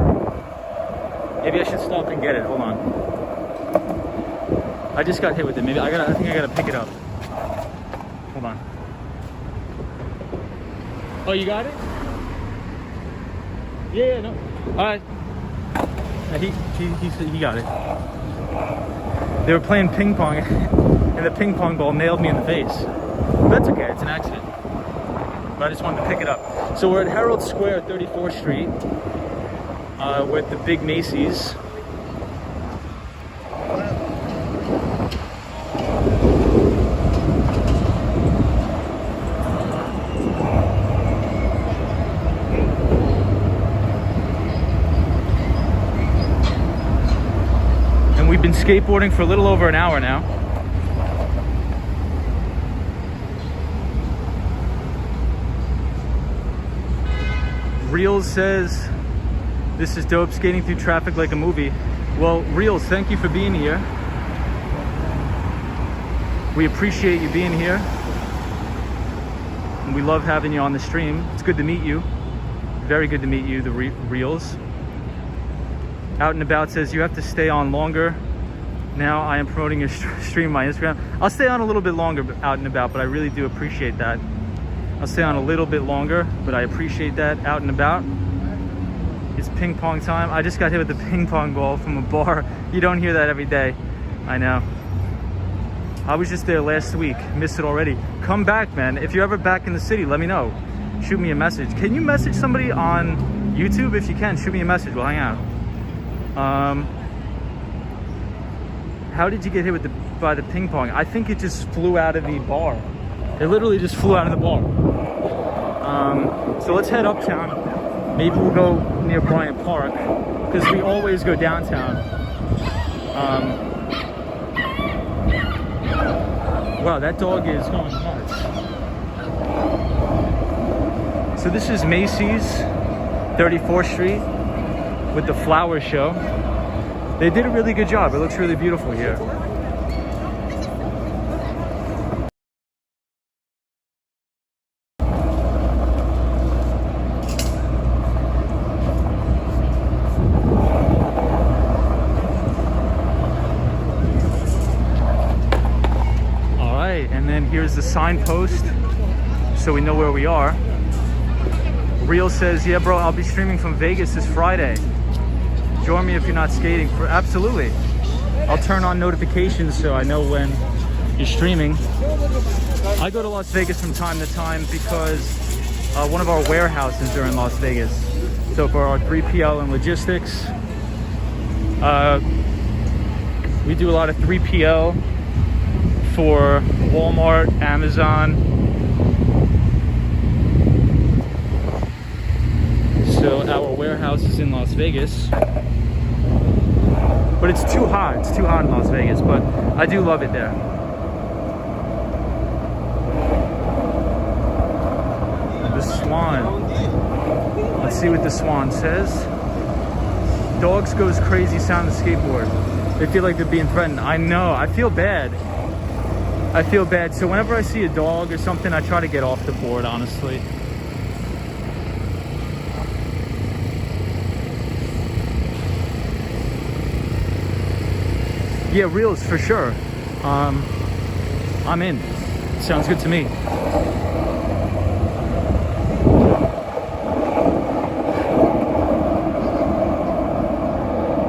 Maybe I should stop and get it. Hold on. I just got hit with it. Maybe I think I gotta pick it up. Hold on. Oh, you got it? Yeah, no. All right. Yeah, he got it. They were playing ping pong. and the ping pong ball nailed me in the face. But that's okay, it's an accident. But I just wanted to pick it up. So we're at Herald Square, 34th Street, with the big Macy's. And we've been skateboarding for a little over an hour now. Reels says, this is dope, skating through traffic like a movie. Well, Reels, thank you for being here. We appreciate you being here. And we love having you on the stream. It's good to meet you. Very good to meet you, the Reels. Out and About says, you have to stay on longer. Now I am promoting your stream on my Instagram. I'll stay on a little bit longer, Out and About, but I really do appreciate that. I'll stay on a little bit longer, but I appreciate that, Out and About. It's ping pong time. I just got hit with the ping pong ball from a bar. You don't hear that every day. I know. I was just there last week. Missed it already. Come back, man. If you're ever back in the city, let me know. Shoot me a message. Can you message somebody on YouTube? If you can, shoot me a message. We'll hang out. How did you get hit by the ping pong? I think it just flew out of the bar. It literally just flew out of the bar. So let's head uptown. Maybe we'll go near Bryant Park, because we always go downtown. Wow, that dog is going nuts. So this is Macy's, 34th Street, with the flower show. They did a really good job. It looks really beautiful here. And then here's the signpost, so we know where we are. Real says, yeah, bro, I'll be streaming from Vegas this Friday. Join me if you're not skating. Absolutely. I'll turn on notifications so I know when you're streaming. I go to Las Vegas from time to time because one of our warehouses are in Las Vegas. So for our 3PL and logistics, we do a lot of 3PL for Walmart, Amazon. So our warehouse is in Las Vegas. But it's too hot. It's too hot in Las Vegas, but I do love it there. The Swan. Let's see what the Swan says. Dogs goes crazy sound the skateboard. They feel like they're being threatened. I know, I feel bad. I feel bad. So whenever I see a dog or something, I try to get off the board, honestly. Yeah, Reels for sure. I'm in. Sounds good to me.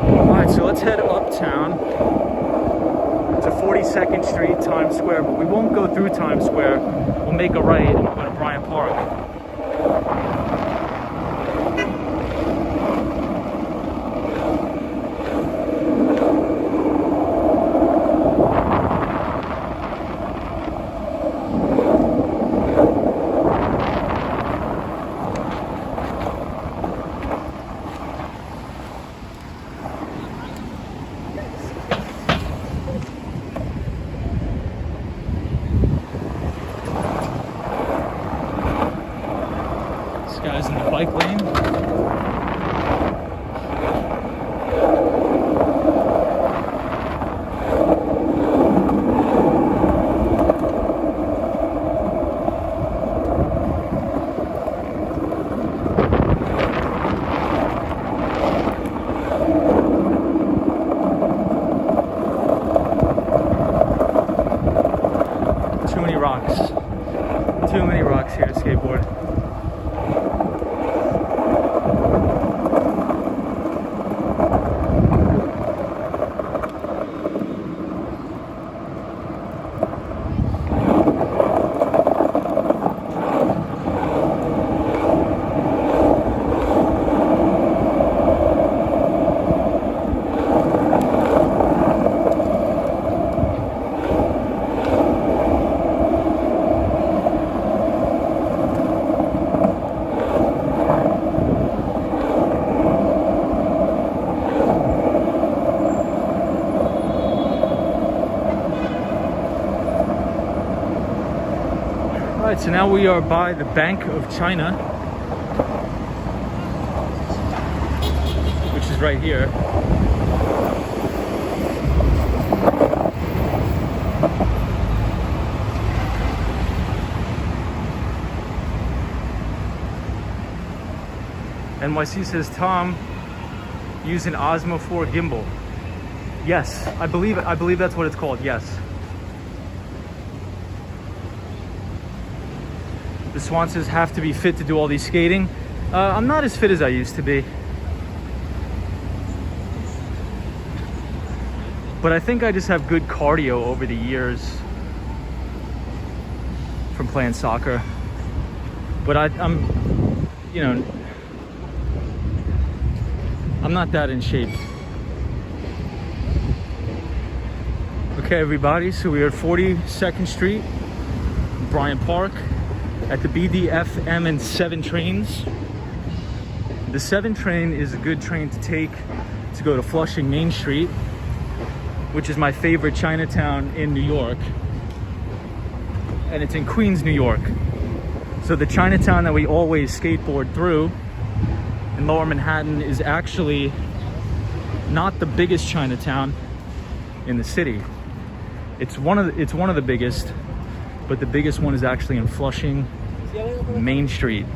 Alright, so let's head uptown to 42nd Street, Times Square, but we won't go through Times Square. We'll make a right and we'll go to Bryant Park. Guys in the bike lane. Too many rocks. Too many rocks here to skateboard. Alright, so now we are by the Bank of China, which is right here. NYC says, Tom, use an Osmo 4 gimbal. Yes, I believe that's what it's called, yes. The Swansons have to be fit to do all these skating. I'm not as fit as I used to be. But I think I just have good cardio over the years from playing soccer. But I'm, you know, I'm not that in shape. Okay, everybody, so we are at 42nd Street, Bryant Park, at the BDFM and 7 trains. The 7 train is a good train to take to go to Flushing Main Street, which is my favorite Chinatown in New York. And it's in Queens, New York. So the Chinatown that we always skateboard through in Lower Manhattan is actually not the biggest Chinatown in the city. It's one of the biggest, but the biggest one is actually in Flushing Main Street.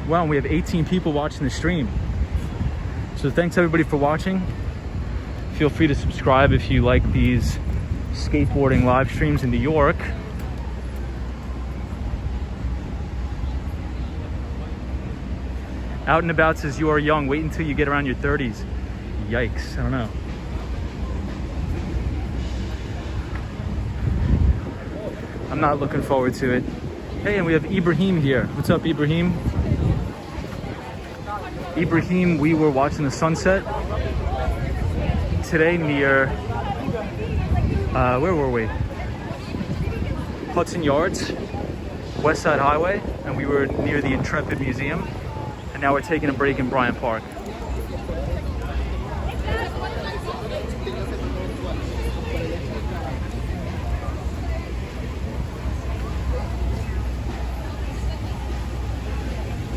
Wow, we have 18 people watching the stream. So thanks everybody for watching. Feel free to subscribe if you like these skateboarding live streams in New York. Out and About says, you are young, wait until you get around your 30s. Yikes, I don't know. I'm not looking forward to it. Hey, and we have Ibrahim here. What's up, Ibrahim? Ibrahim, we were watching the sunset today near, where were we? Hudson Yards, West Side Highway, and we were near the Intrepid Museum. And now we're taking a break in Bryant Park.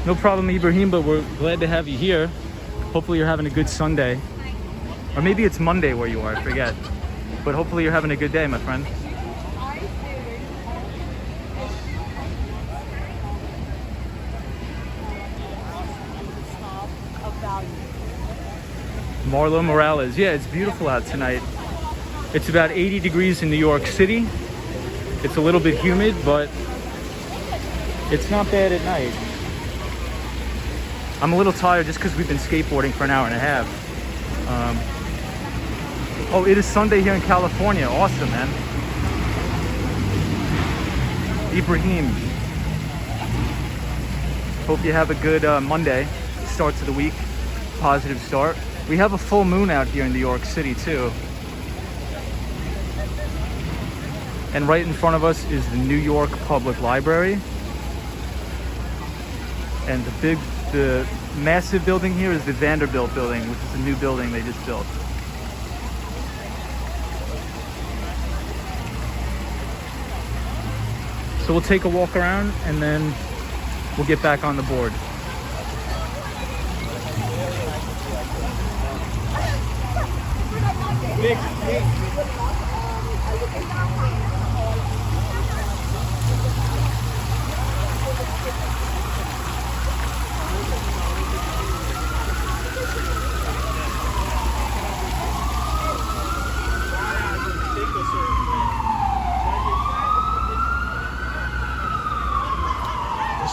No problem, Ibrahim, but we're glad to have you here. Hopefully you're having a good Sunday. Or maybe it's Monday where you are, I forget. But hopefully you're having a good day, my friend. Marlo Morales. Yeah, it's beautiful out tonight. It's about 80 degrees in New York City. It's a little bit humid, but it's not bad at night. I'm a little tired just because we've been skateboarding for an hour and a half. Oh, it is Sunday here in California. Awesome, man. Ibrahim. Hope you have a good Monday. Start to the week. Positive start. We have a full moon out here in New York City too. And right in front of us is the New York Public Library. And the massive building here is the Vanderbilt building, which is a new building they just built. So we'll take a walk around and then we'll get back on the board.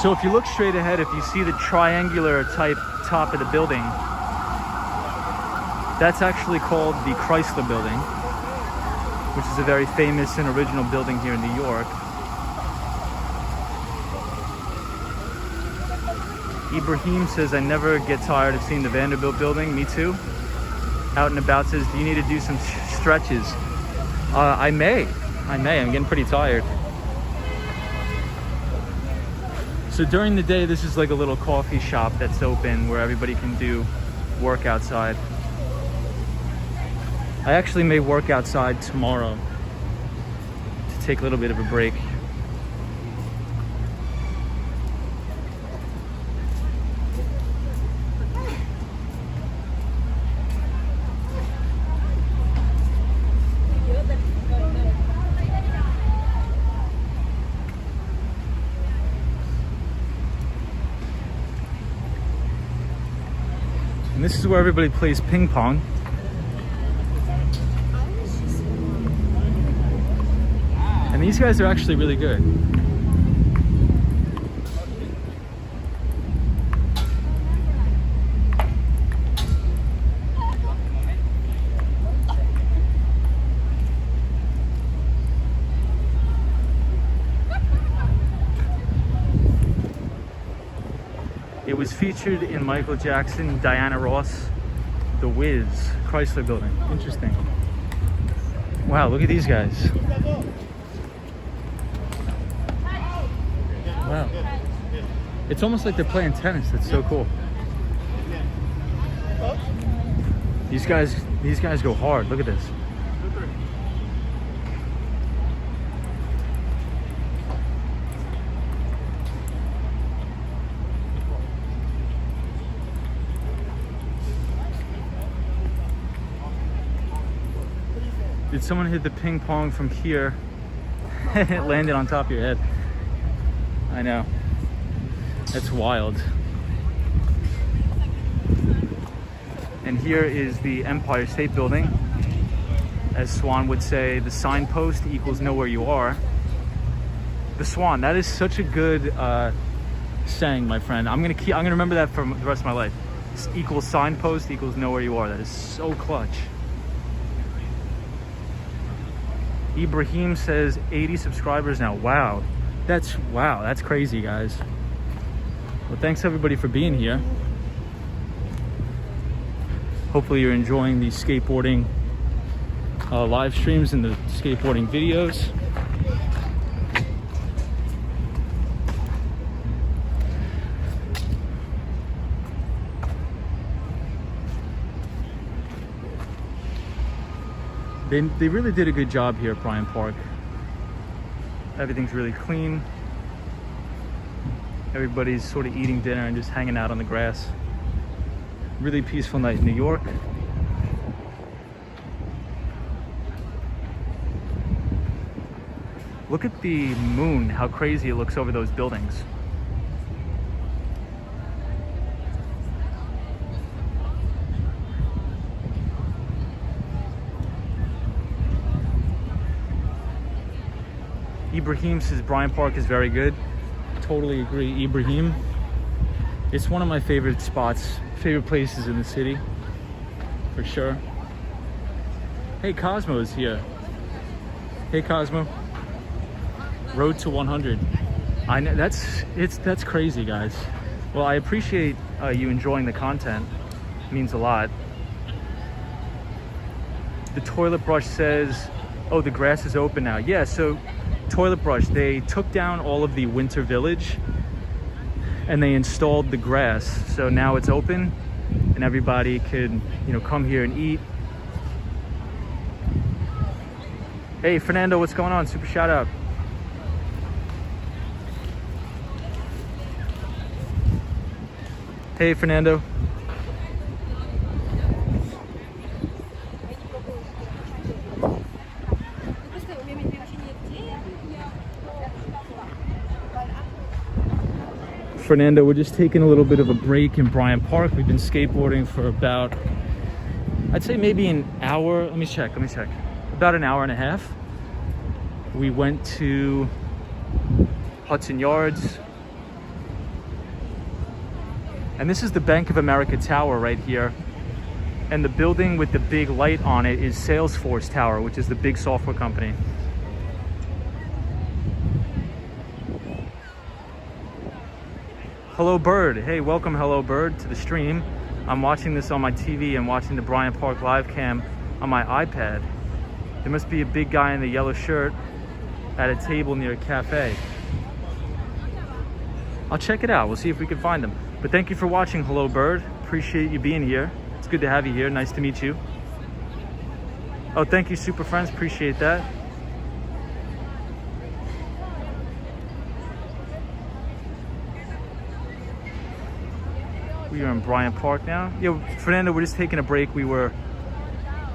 So if you look straight ahead, if you see the triangular type top of the building, that's actually called the Chrysler Building, which is a very famous and original building here in New York. Ibrahim says, I never get tired of seeing the Vanderbilt building. Me too. Out and About says, do you need to do some stretches? I may. I'm getting pretty tired. So during the day, this is like a little coffee shop that's open where everybody can do work outside. I actually may work outside tomorrow to take a little bit of a break. And this is where everybody plays ping pong. And these guys are actually really good. It was featured in Michael Jackson, Diana Ross, The Wiz, Chrysler Building. Interesting. Wow, look at these guys. Wow. It's almost like they're playing tennis. That's so cool. These guys go hard. Look at this. Did someone hit the ping pong from here? It landed on top of your head. I know. That's wild. And here is the Empire State Building. As Swan would say, the signpost equals know where you are. The Swan, that is such a good saying, my friend. I'm gonna remember that for the rest of my life. Equals signpost equals know where you are. That is so clutch. Ibrahim says 80 subscribers now. Wow, that's crazy, guys. Well, thanks everybody for being here. Hopefully you're enjoying these skateboarding live streams and the skateboarding videos. They really did a good job here at Bryant Park. Everything's really clean. Everybody's sort of eating dinner and just hanging out on the grass. Really peaceful night in New York. Look at the moon, how crazy it looks over those buildings. Ibrahim says Bryant Park is very good. Totally agree, Ibrahim. It's one of my favorite spots, favorite places in the city, for sure. Hey, Cosmo's here. Hey, Cosmo. Road to 100. I know that's crazy, guys. Well, I appreciate you enjoying the content. It means a lot. The toilet brush says, oh, the grass is open now. Yeah, so toilet brush, they took down all of the winter village and they installed the grass, so now it's open and everybody could, you know, come here and eat. Hey Fernando, what's going on? Super shout out. Hey Fernando. Fernando, we're just taking a little bit of a break in Bryant Park. We've been skateboarding for about, I'd say maybe an hour. Let me check. About an hour and a half. We went to Hudson Yards. And this is the Bank of America Tower right here. And the building with the big light on it is Salesforce Tower, which is the big software company. Hello Bird. Hey, welcome Hello Bird to the stream. I'm watching this on my TV and watching the Bryant Park live cam on my iPad. There must be a big guy in the yellow shirt at a table near a cafe. I'll check it out. We'll see if we can find him. But thank you for watching, Hello Bird. Appreciate you being here. It's good to have you here. Nice to meet you. Oh, thank you, Super Friends. Appreciate that. We are in Bryant Park now. Yo, Fernando, we're just taking a break. We were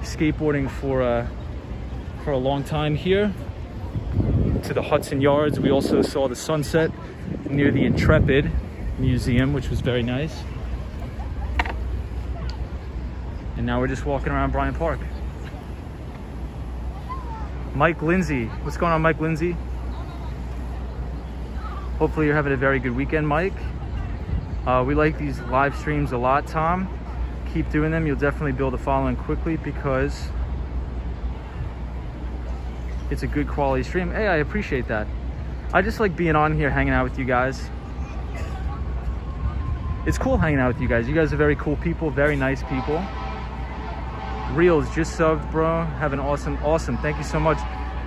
skateboarding for a long time here to the Hudson Yards. We also saw the sunset near the Intrepid Museum, which was very nice. And now we're just walking around Bryant Park. Mike Lindsay. What's going on, Mike Lindsay? Hopefully you're having a very good weekend, Mike. We like these live streams a lot, Tom. Keep doing them. You'll definitely build a following quickly because it's a good quality stream. Hey, I appreciate that. I just like being on here, hanging out with you guys. It's cool hanging out with you guys. You guys are very cool people, very nice people. Reels just subbed, bro. Have an awesome. Thank you so much.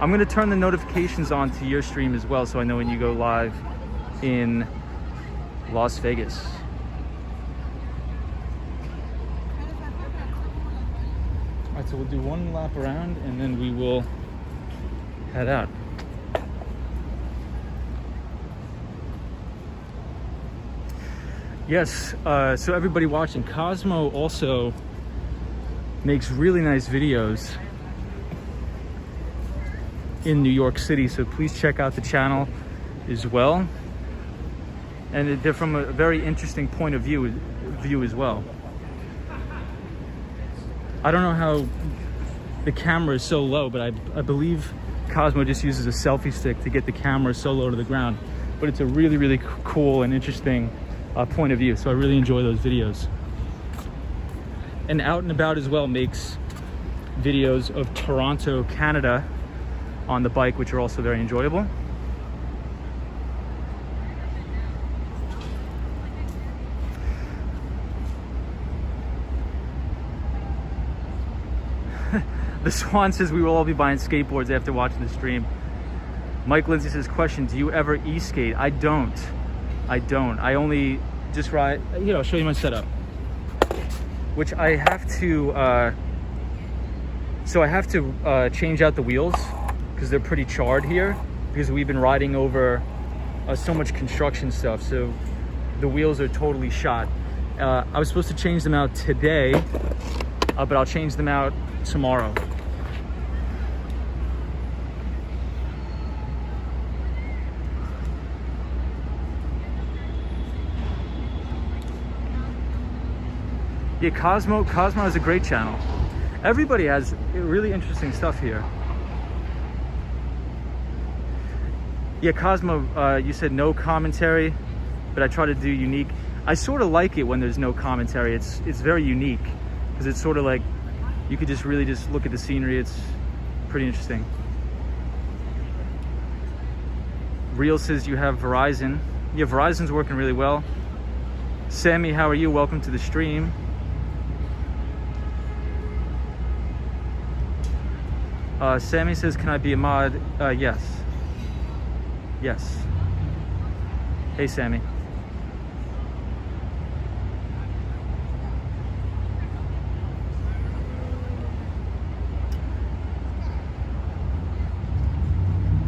I'm gonna turn the notifications on to your stream as well, so I know when you go live in Las Vegas. All right, so we'll do one lap around and then we will head out. Yes, so everybody watching, Cosmo also makes really nice videos in New York City, so please check out the channel as well. And they're from a very interesting point of view as well. I don't know how the camera is so low, but I believe Cosmo just uses a selfie stick to get the camera so low to the ground. But it's a really cool and interesting point of view, so I really enjoy those videos. And Out and About as well makes videos of Toronto, Canada on the bike, which are also very enjoyable. The Swan says we will all be buying skateboards after watching the stream. Mike Lindsay says, question, do you ever e-skate? I don't. I only just ride, I'll show you my setup. Which I have to, so I have to change out the wheels because they're pretty charred here because we've been riding over so much construction stuff. So the wheels are totally shot. I was supposed to change them out today, but I'll change them out tomorrow. Yeah, Cosmo has a great channel. Everybody has really interesting stuff here. Yeah, Cosmo, you said no commentary, but I try to do unique. I sort of like it when there's no commentary. It's very unique because it's sort of like you could just really just look at the scenery. It's pretty interesting. Real says you have Verizon. Yeah, Verizon's working really well. Sammy, how are you? Welcome to the stream. Sammy says, can I be a mod? Yes. Yes. Hey, Sammy.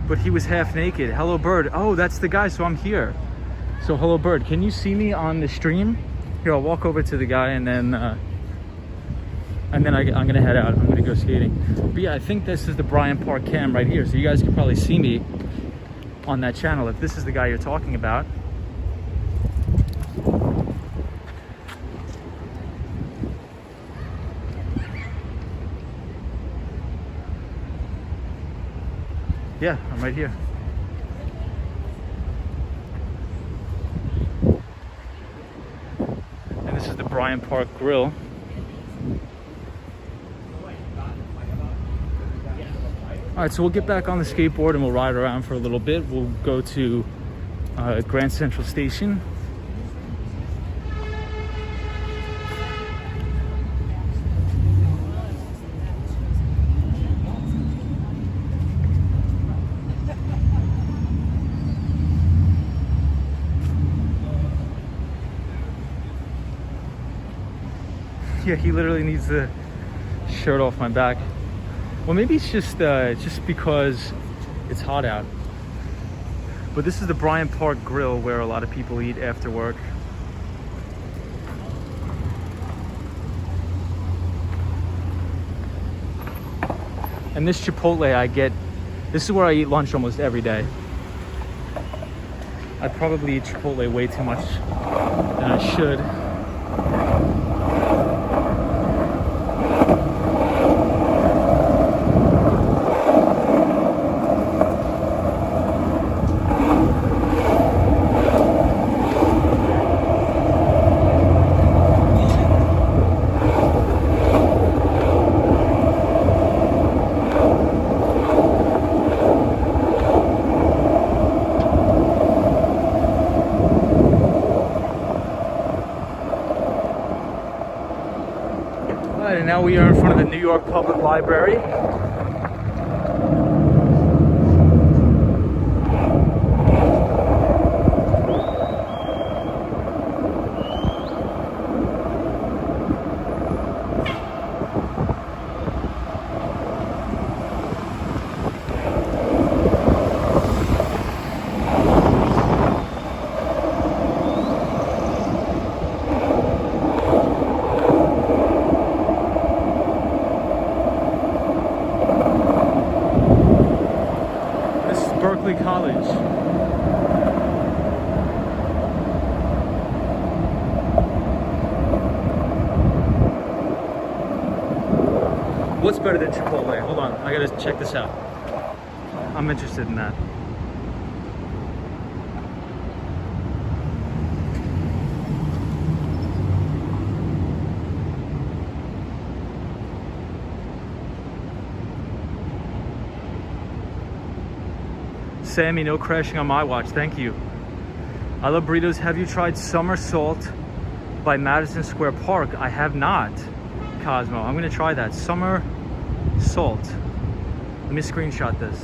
But he was half naked. Hello, Bird. Oh, that's the guy, so I'm here. So, hello, Bird. Can you see me on the stream? Here, I'll walk over to the guy and then I'm gonna head out. I'm gonna go skating. But yeah, I think this is the Bryant Park cam right here. So you guys can probably see me on that channel if this is the guy you're talking about. Yeah, I'm right here. And this is the Bryant Park Grill. All right, so we'll get back on the skateboard and we'll ride around for a little bit. We'll go to Grand Central Station. Yeah, he literally needs the shirt off my back. Well, maybe it's just because it's hot out. But this is the Bryant Park Grill where a lot of people eat after work. And this Chipotle this is where I eat lunch almost every day. I probably eat Chipotle way too much than I should. And now we are in front of the New York Public Library. College. What's better than Chipotle? Hold on, I gotta check this out. I'm interested in that. Sammy, no crashing on my watch. Thank you. I love burritos. Have you tried Summer Salt by Madison Square Park? I have not, Cosmo. I'm gonna try that. Summer Salt. Let me screenshot this.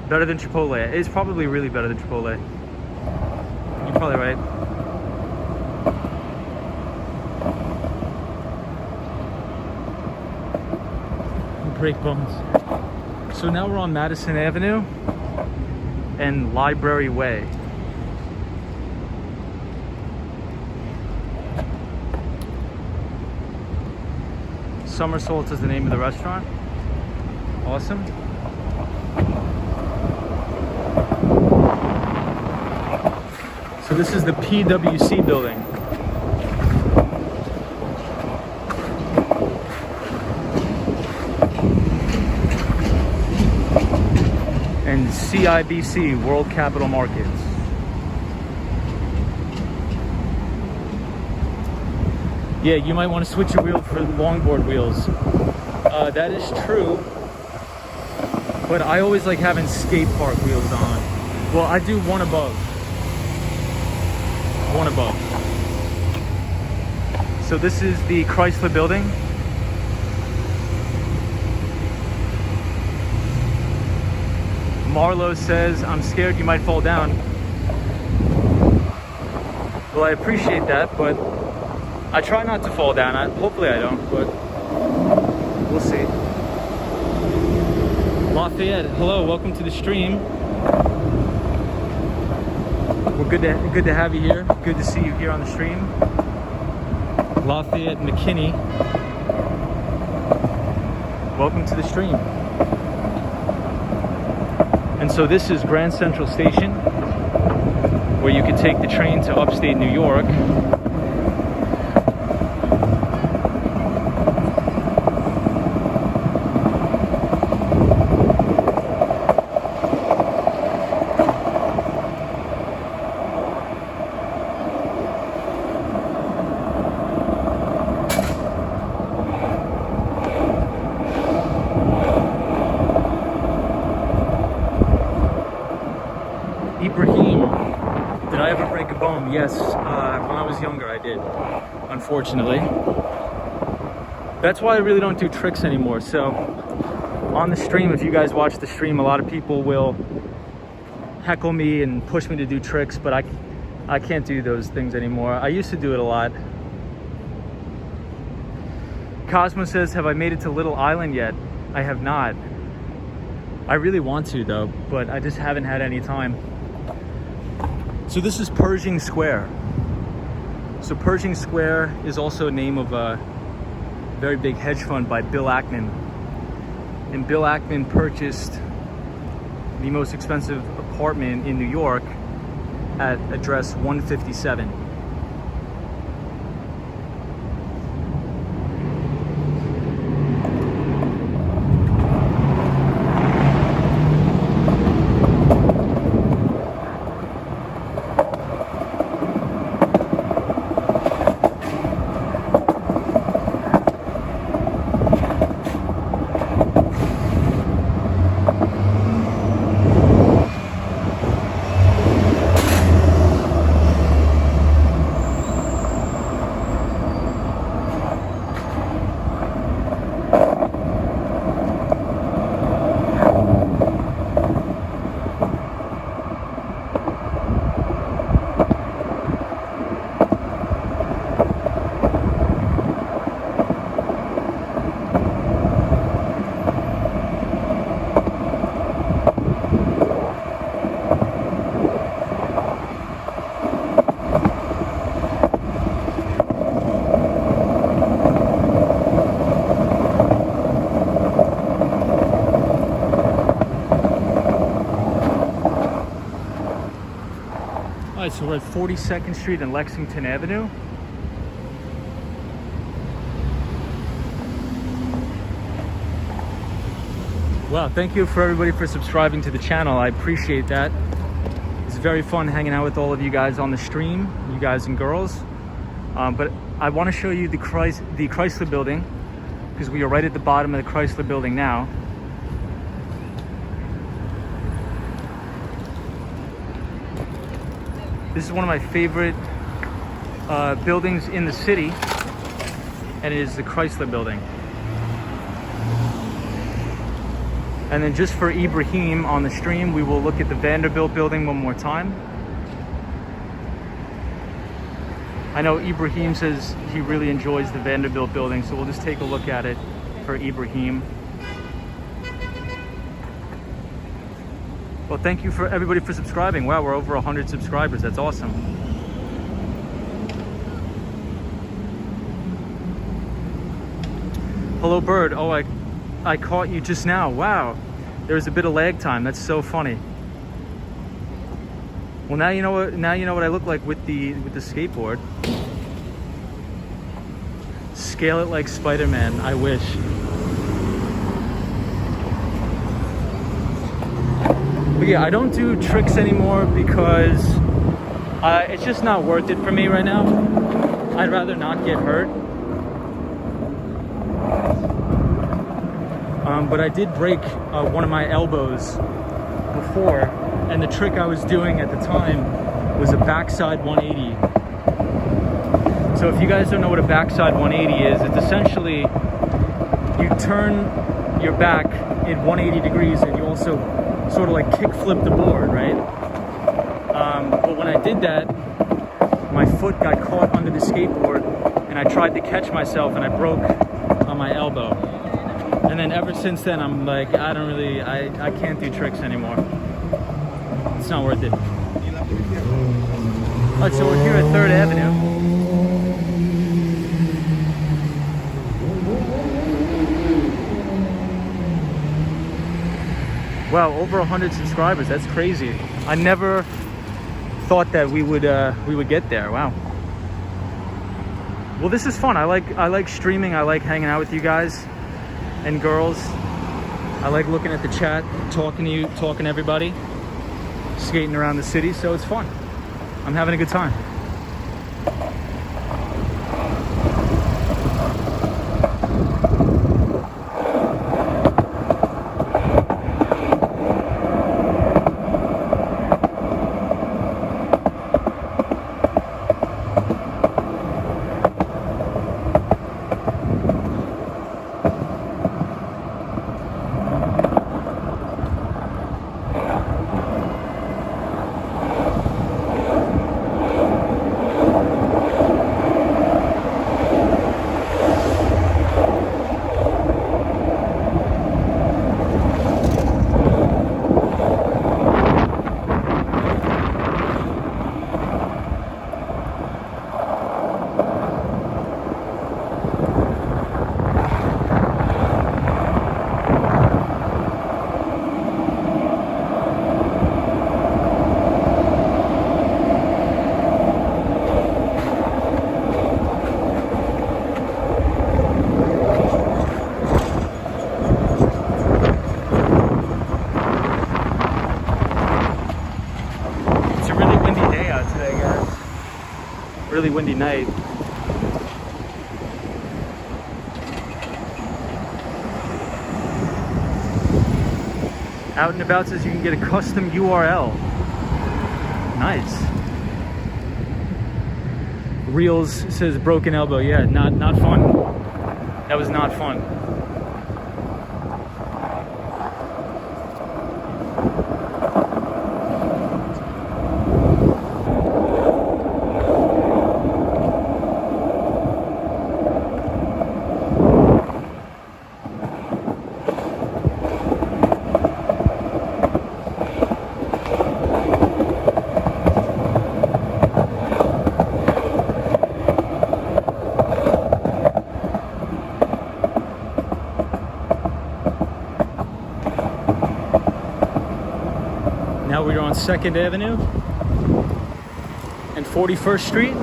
Better than Chipotle. It's probably really better than Chipotle. You're probably right. Break bones. So now we're on Madison Avenue and Library Way. Summer Salt is the name of the restaurant. Awesome. So this is the PwC building. And CIBC, World Capital Markets. Yeah, you might want to switch your wheel for longboard wheels. That is true. But I always like having skate park wheels on. Well, I do one above. One above. So this is the Chrysler building. Marlo says, I'm scared you might fall down. Well, I appreciate that, but I try not to fall down. Hopefully I don't, but we'll see. Lafayette, hello, welcome to the stream. We're good to have you here. Good to see you here on the stream. Lafayette McKinney, welcome to the stream. And so this is Grand Central Station, where you can take the train to upstate New York. Ibrahim, did I ever break a bone? Yes, when I was younger I did, unfortunately. That's why I really don't do tricks anymore. So on the stream, if you guys watch the stream, a lot of people will heckle me and push me to do tricks, but I can't do those things anymore. I used to do it a lot. Cosmo says, have I made it to Little Island yet? I have not. I really want to though, but I just haven't had any time. So this is Pershing Square. So Pershing Square is also a name of a very big hedge fund by Bill Ackman. And Bill Ackman purchased the most expensive apartment in New York at address 157. Alright, so we're at 42nd Street and Lexington Avenue. Wow, thank you for everybody for subscribing to the channel. I appreciate that. It's very fun hanging out with all of you guys on the stream, you guys and girls. But I want to show you the Chrysler Building, because we are right at the bottom of the Chrysler Building now. This is one of my favorite buildings in the city, and it is the Chrysler Building. And then just for Ibrahim on the stream, we will look at the Vanderbilt Building one more time. I know Ibrahim says he really enjoys the Vanderbilt Building, so we'll just take a look at it for Ibrahim. Well, thank you for everybody for subscribing. Wow, we're over 100 subscribers. That's awesome. Hello, Bird. Oh, I caught you just now. Wow, there's a bit of lag time. That's so funny. Well, now you know what. Now you know what I look like with the skateboard. Scale it like Spider-Man. I wish. But yeah, I don't do tricks anymore because it's just not worth it for me right now. I'd rather not get hurt. But I did break one of my elbows before, and the trick I was doing at the time was a backside 180. So if you guys don't know what a backside 180 is, it's essentially you turn your back in 180 degrees and you also sort of like kick flip the board, right? But when I did that, my foot got caught under the skateboard and I tried to catch myself and I broke on my elbow. And then ever since then, I'm like, I can't do tricks anymore. It's not worth it. Alright, so we're here at 3rd Avenue. Wow, over 100 subscribers. That's crazy. I never thought that we would get there. Wow. Well, this is fun. I like streaming. I like hanging out with you guys and girls. I like looking at the chat, talking to you, talking to everybody, skating around the city. So it's fun. I'm having a good time. really windy night. Out and About says you can get a custom URL. Nice. Reels says broken elbow. Yeah, not fun. That was not fun. Now we're on 2nd Avenue and 41st Street.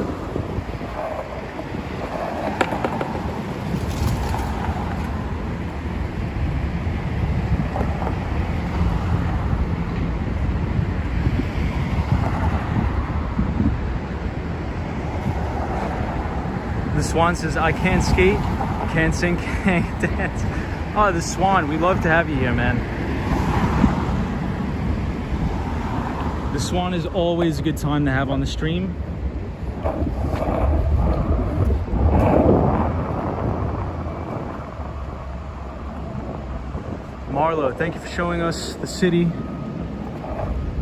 The Swan says, I can't skate, can't sing, can't dance. Oh, the Swan, we love to have you here, man. The Swan is always a good time to have on the stream. Marlo, thank you for showing us the city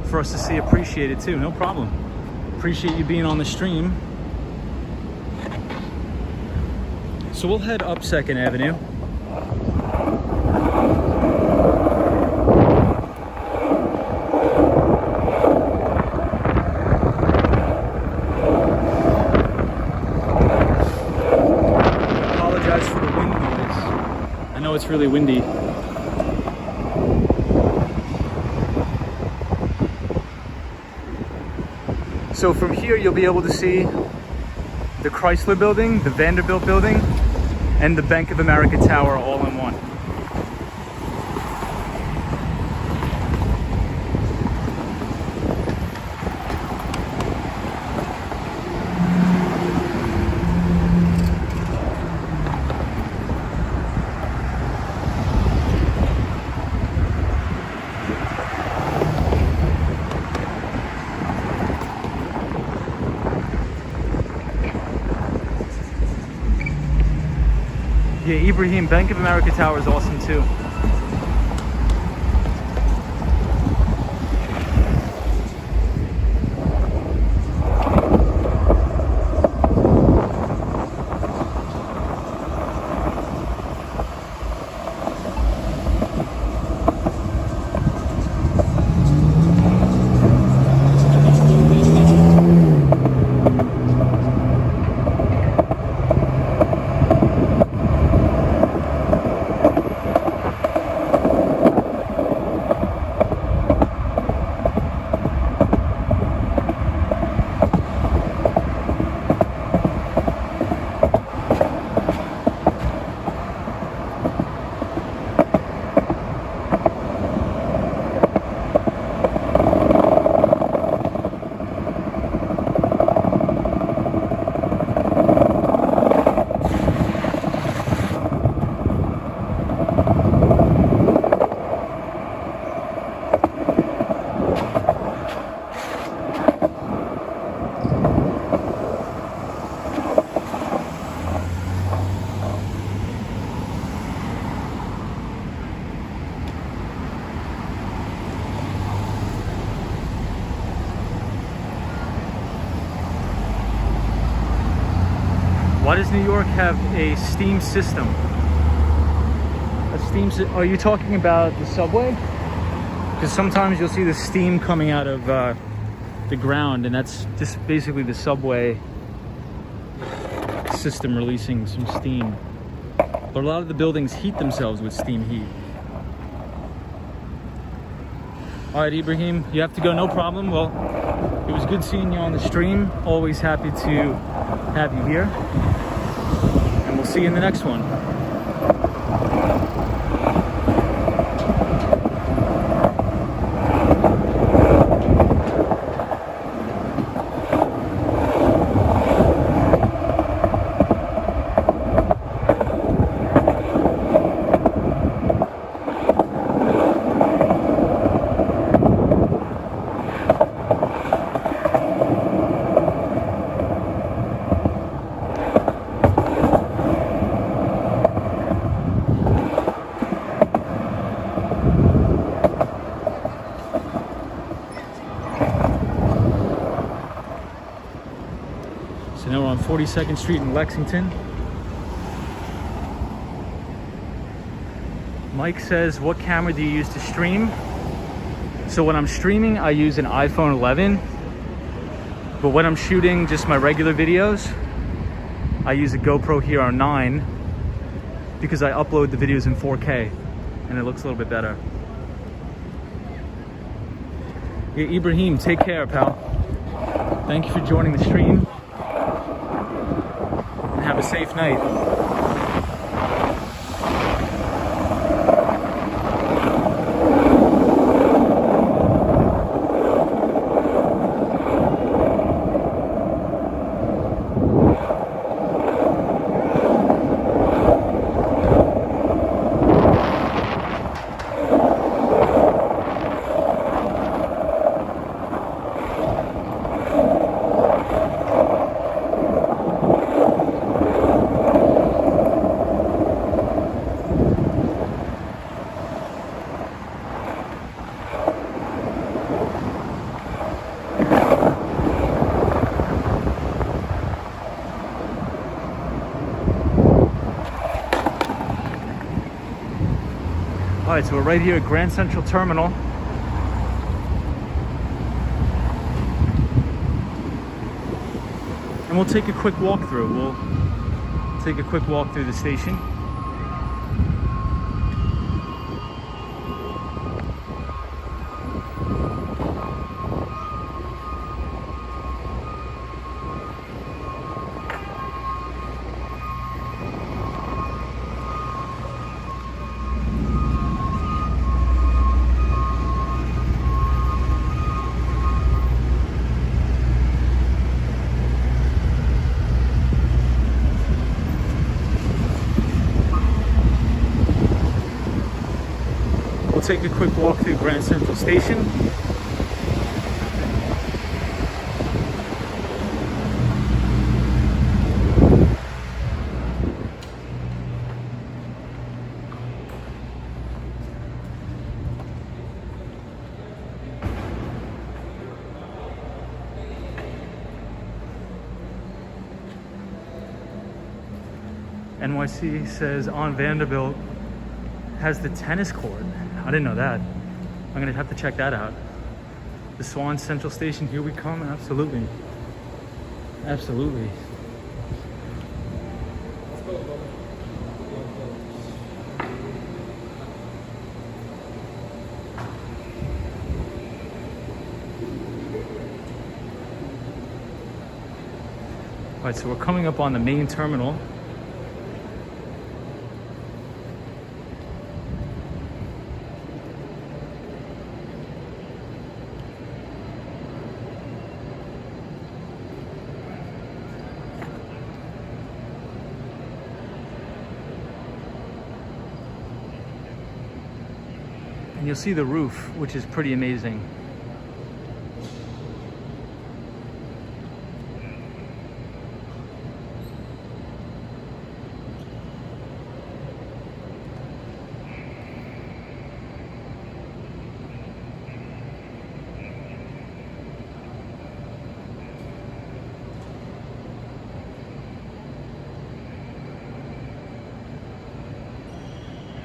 for us to see. Appreciate it too, no problem. Appreciate you being on the stream. So we'll head up 2nd Avenue. It's really windy. So from here you'll be able to see the Chrysler Building, the Vanderbilt Building, and the Bank of America Tower all in one. Yeah, Ibrahim, Bank of America Tower is awesome too. Why does New York have a steam system? Are you talking about the subway? Because sometimes you'll see the steam coming out of the ground, and that's just basically the subway system releasing some steam. But a lot of the buildings heat themselves with steam heat. All right, Ibrahim, you have to go, no problem. Well, it was good seeing you on the stream. Always happy to have you here. And we'll see you in the next one. 42nd Street in Lexington. Mike says, what camera do you use to stream? So when I'm streaming, I use an iPhone 11. But when I'm shooting just my regular videos, I use a GoPro Hero 9 because I upload the videos in 4K and it looks a little bit better. Yeah, Ibrahim, take care, pal. Thank you for joining the stream and have a safe night. All right, so we're right here at Grand Central Terminal. And we'll take a quick walk through. We'll take a quick walk through the station. Take a quick walk through Grand Central Station. NYC says on Vanderbilt has the tennis court. I didn't know that. I'm gonna have to check that out. The Swan Central Station, here we come. Absolutely. Absolutely. All right, so we're coming up on the main terminal. And you'll see the roof, which is pretty amazing.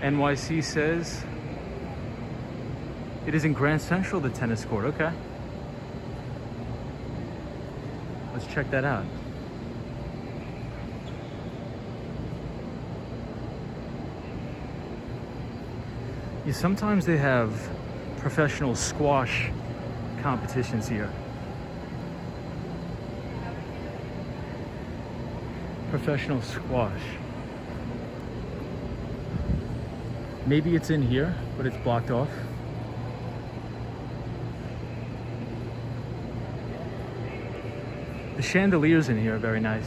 NYC says it is in Grand Central, the tennis court. Okay. Let's check that out. Yeah, sometimes they have professional squash competitions here. Professional squash. Maybe it's in here, but it's blocked off. The chandeliers in here are very nice.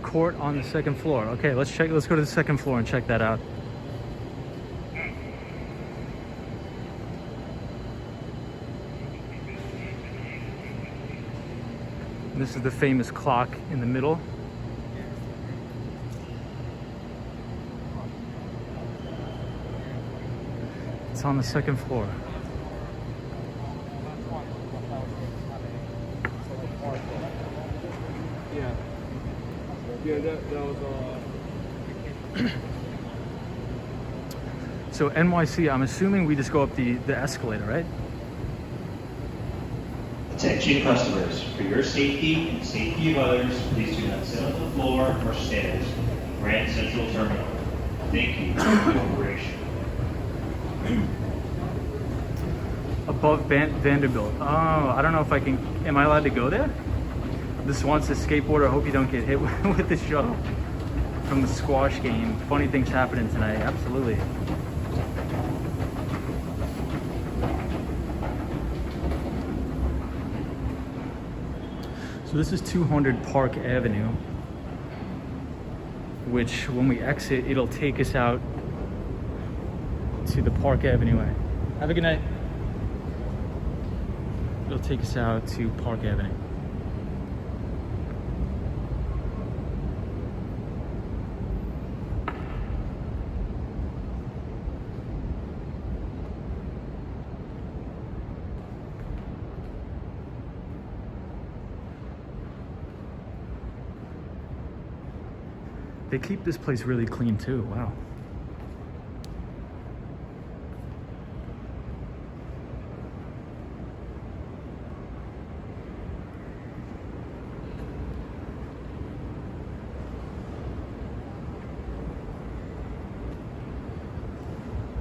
Court on the second floor. Okay, let's go to the second floor and check that out. And this is the famous clock in the middle. It's on the second floor. Yeah. Yeah, that was So NYC, I'm assuming we just go up the escalator, right? Attention customers, for your safety and safety of others, please do not sit on the floor or stairs. Grand Central Terminal. Thank you for your cooperation. Above Vanderbilt. Oh, I don't know if I can. Am I allowed to go there? This one's a skateboarder. I hope you don't get hit with the shuttle from the squash game. Funny things happening tonight. Absolutely. So this is 200 Park Avenue, which when we exit, it'll take us out to the Park Avenue way. Have a good night. It'll take us out to Park Avenue. They keep this place really clean too. Wow.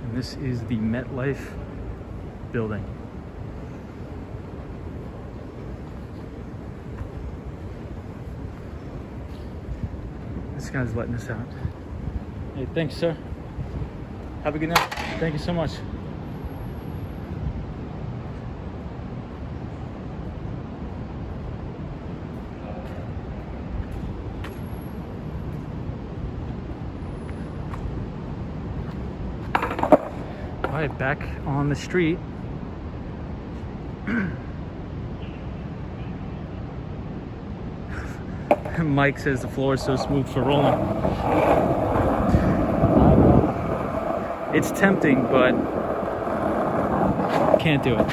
And this is the MetLife building. This guy's letting us out. Hey, thanks, sir. Have a good night. Thank you so much. All right, back on the street. Mike says the floor is so smooth for rolling. It's tempting, but can't do it.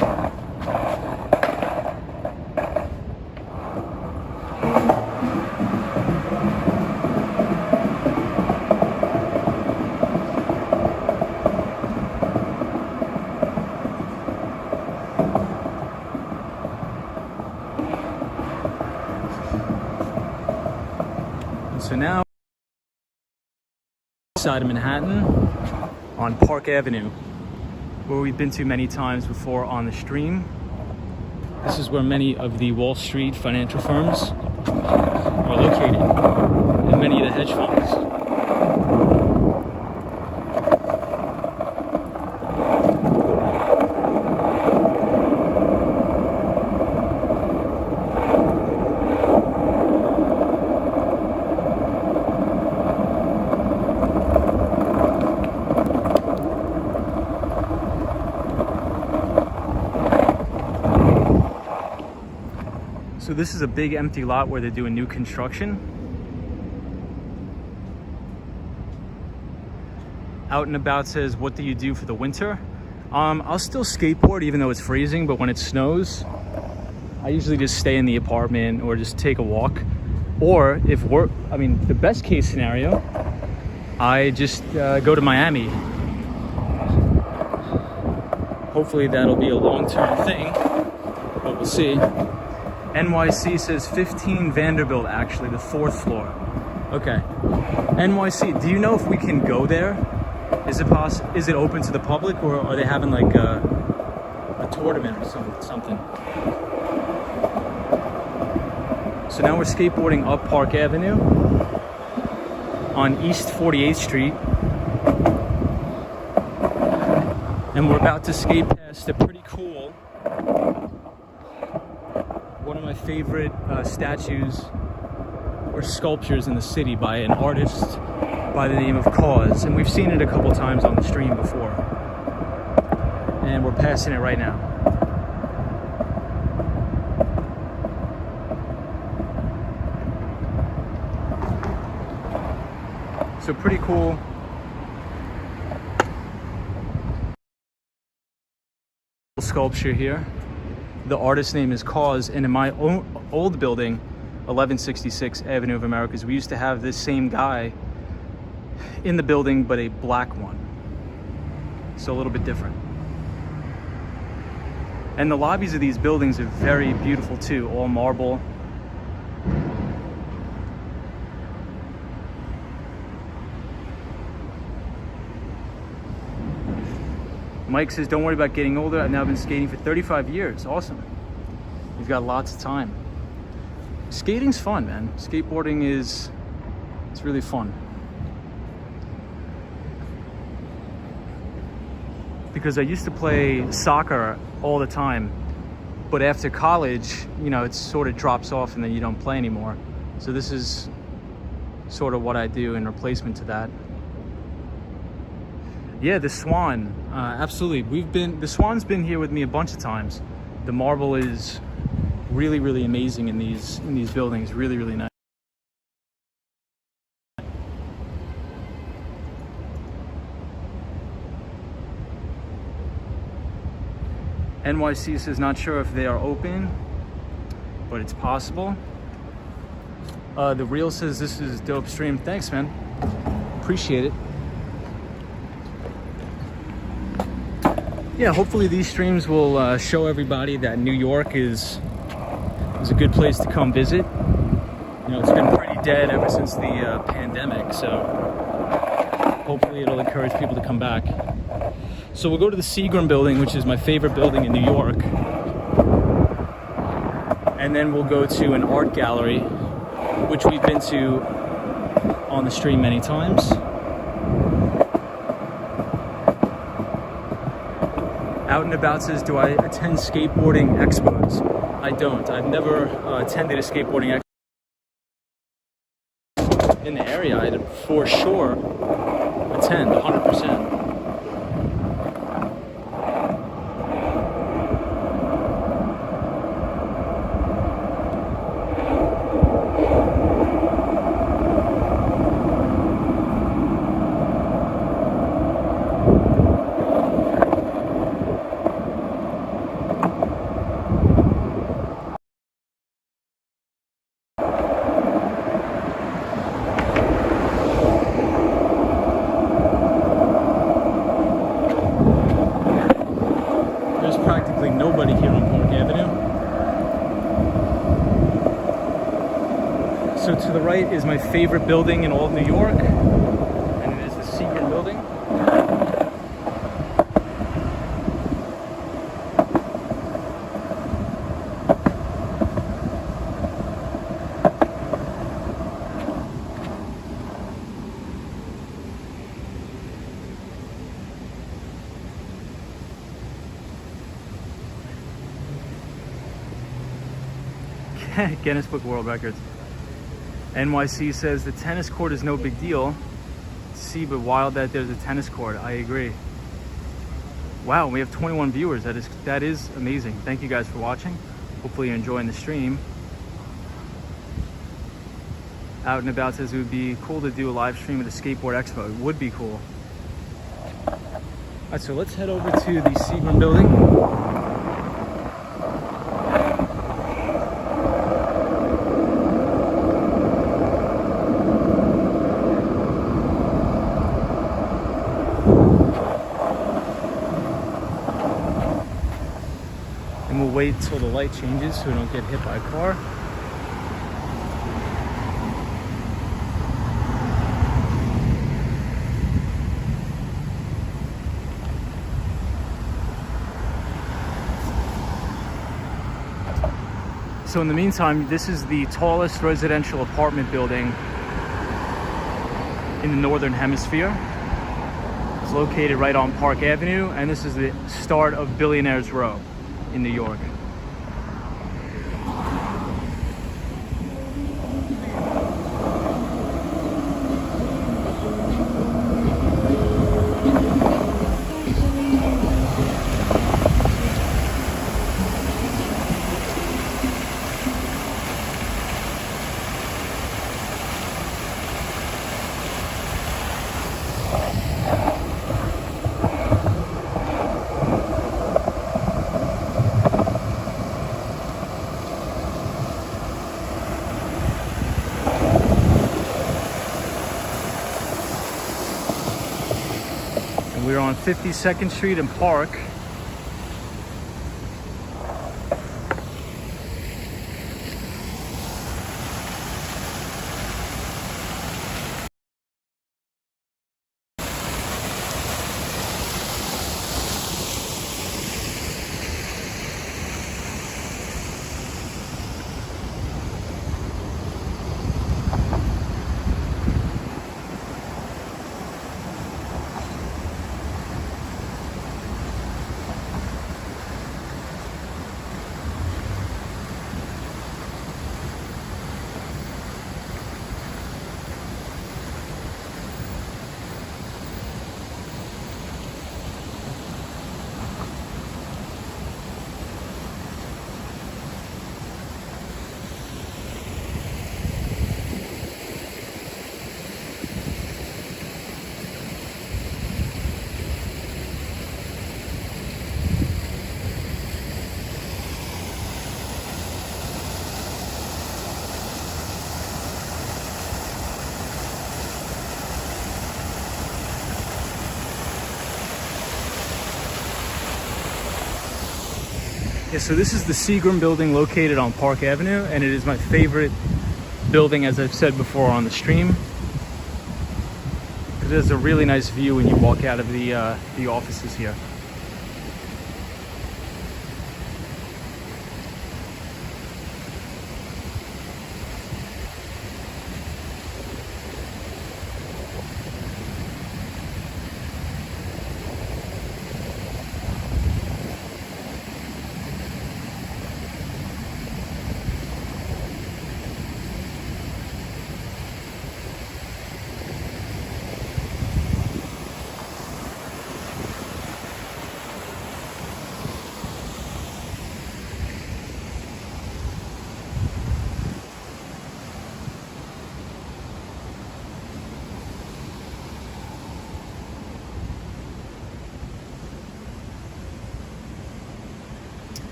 So now, side of Manhattan on Park Avenue, where we've been to many times before on the stream. This is where many of the Wall Street financial firms are located, and many of the hedge funds. So this is a big empty lot where they're doing new construction. Out and About says, what do you do for the winter? I'll still skateboard even though it's freezing, but when it snows, I usually just stay in the apartment or just take a walk. Or if the best case scenario, I just go to Miami. Hopefully that'll be a long-term thing, but we'll see. NYC says 15 Vanderbilt, actually, the 4th floor. Okay. NYC, do you know if we can go there? Is it open to the public, or are they having like a tournament or something? So now we're skateboarding up Park Avenue on East 48th Street. And we're about to skate past a pretty cool, one of my favorite statues or sculptures in the city by an artist by the name of Cause. And we've seen it a couple times on the stream before. And we're passing it right now. So pretty cool. Sculpture here. The artist's name is Cause, and in my old building, 1166 Avenue of Americas. We used to have this same guy in the building, but a black one. So a little bit different. And the lobbies of these buildings are very beautiful too, all marble. Mike says, don't worry about getting older. I've now been skating for 35 years. Awesome. You've got lots of time. Skating's fun, man. Skateboarding it's really fun. Because I used to play soccer all the time, but after college, you know, it sort of drops off and then you don't play anymore. So this is sort of what I do in replacement to that. Yeah, the Swan, absolutely. The Swan's been here with me a bunch of times. The marble is really, really amazing in these buildings. Really, really nice. NYC says not sure if they are open, but it's possible. The Real says this is dope stream. Thanks, man. Appreciate it. Yeah, hopefully these streams will show everybody that New York is a good place to come visit. You know, it's been pretty dead ever since the pandemic, so hopefully it'll encourage people to come back. So we'll go to the Seagram building, which is my favorite building in New York. And then we'll go to an art gallery, which we've been to on the stream many times. Out and About says, do I attend skateboarding expos? I don't. I've never attended a skateboarding expo in the area. I'd for sure attend 100%. Nobody here on Park Avenue. So to the right is my favorite building in all of New York, and it is the Seagram building. Guinness Book of World Records. NYC says the tennis court is no big deal. See, but wild that there's a tennis court. I agree. Wow, we have 21 viewers. That is amazing. Thank you guys for watching. Hopefully you're enjoying the stream. Out and About says it would be cool to do a live stream at a skateboard expo. It would be cool. All right, so let's head over to the Seagram building. Wait till the light changes so we don't get hit by a car. So in the meantime, this is the tallest residential apartment building in the Northern Hemisphere. It's located right on Park Avenue, and this is the start of Billionaires Row in New York. We're on 52nd Street and Park. Yeah, so this is the Seagram building located on Park Avenue, and it is my favorite building, as I've said before on the stream. It has a really nice view when you walk out of the offices here.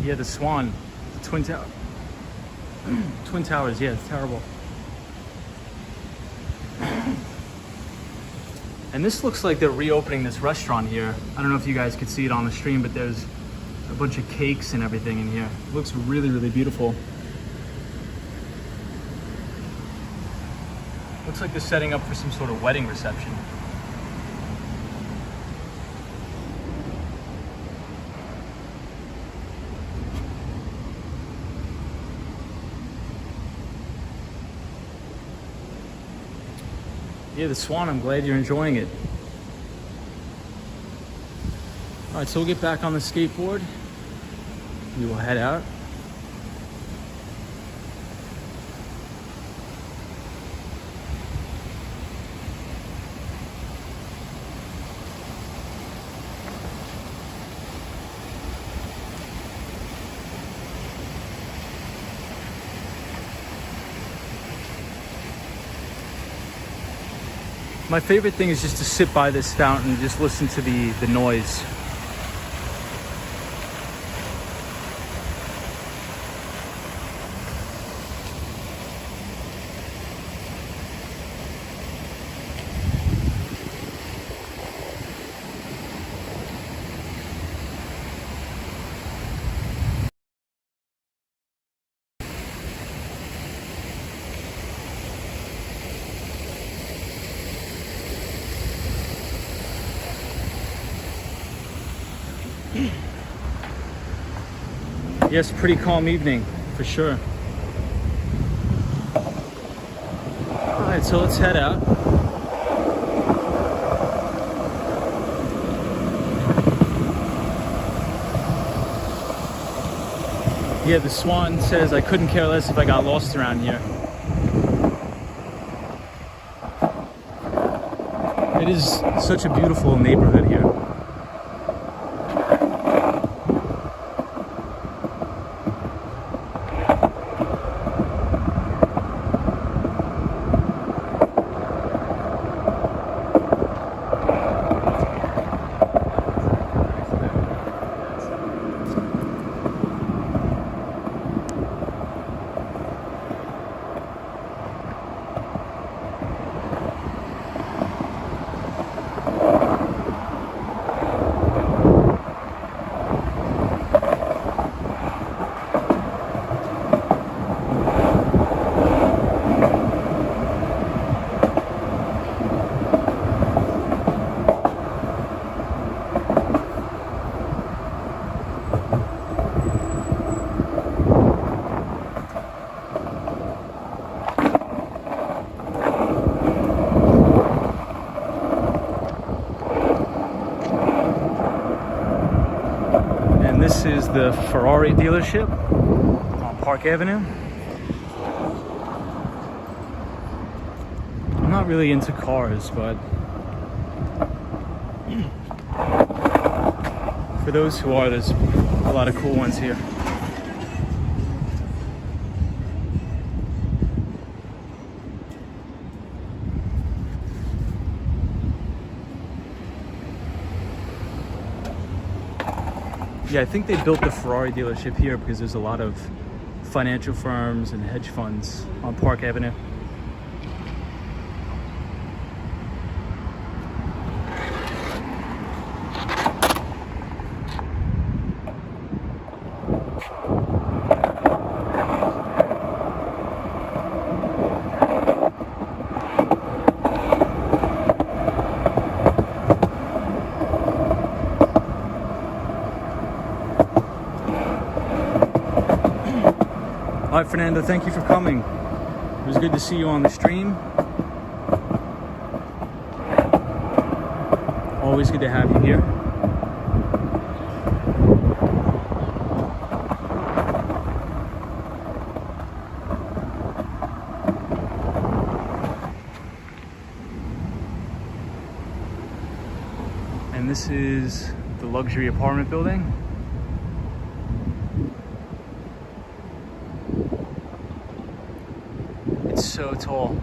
Yeah, the Swan, the Twin Towers, yeah, it's terrible. And this looks like they're reopening this restaurant here. I don't know if you guys could see it on the stream, but there's a bunch of cakes and everything in here. It looks really, really beautiful. Looks like they're setting up for some sort of wedding reception. Yeah, the Swan, I'm glad you're enjoying it. All right, so we'll get back on the skateboard. We will head out. My favorite thing is just to sit by this fountain and just listen to the noise. Yes, pretty calm evening, for sure. All right, so let's head out. Yeah, the Swan says I couldn't care less if I got lost around here. It is such a beautiful neighborhood here. the Ferrari dealership on Park Avenue. I'm not really into cars, but for those who are, there's a lot of cool ones here. Yeah, I think they built the Ferrari dealership here because there's a lot of financial firms and hedge funds on Park Avenue. All right, Fernando, thank you for coming. It was good to see you on the stream. Always good to have you here. And this is the luxury apartment building. It's so tall.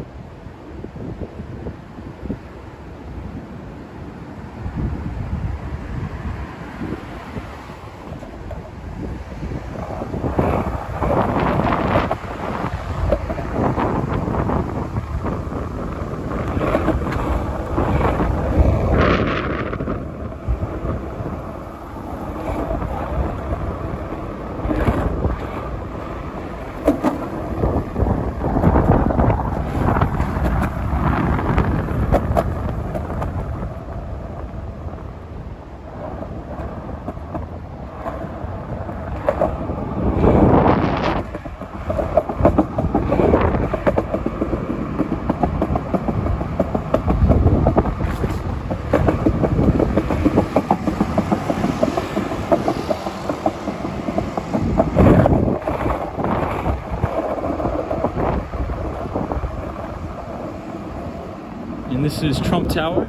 And this is Trump Tower.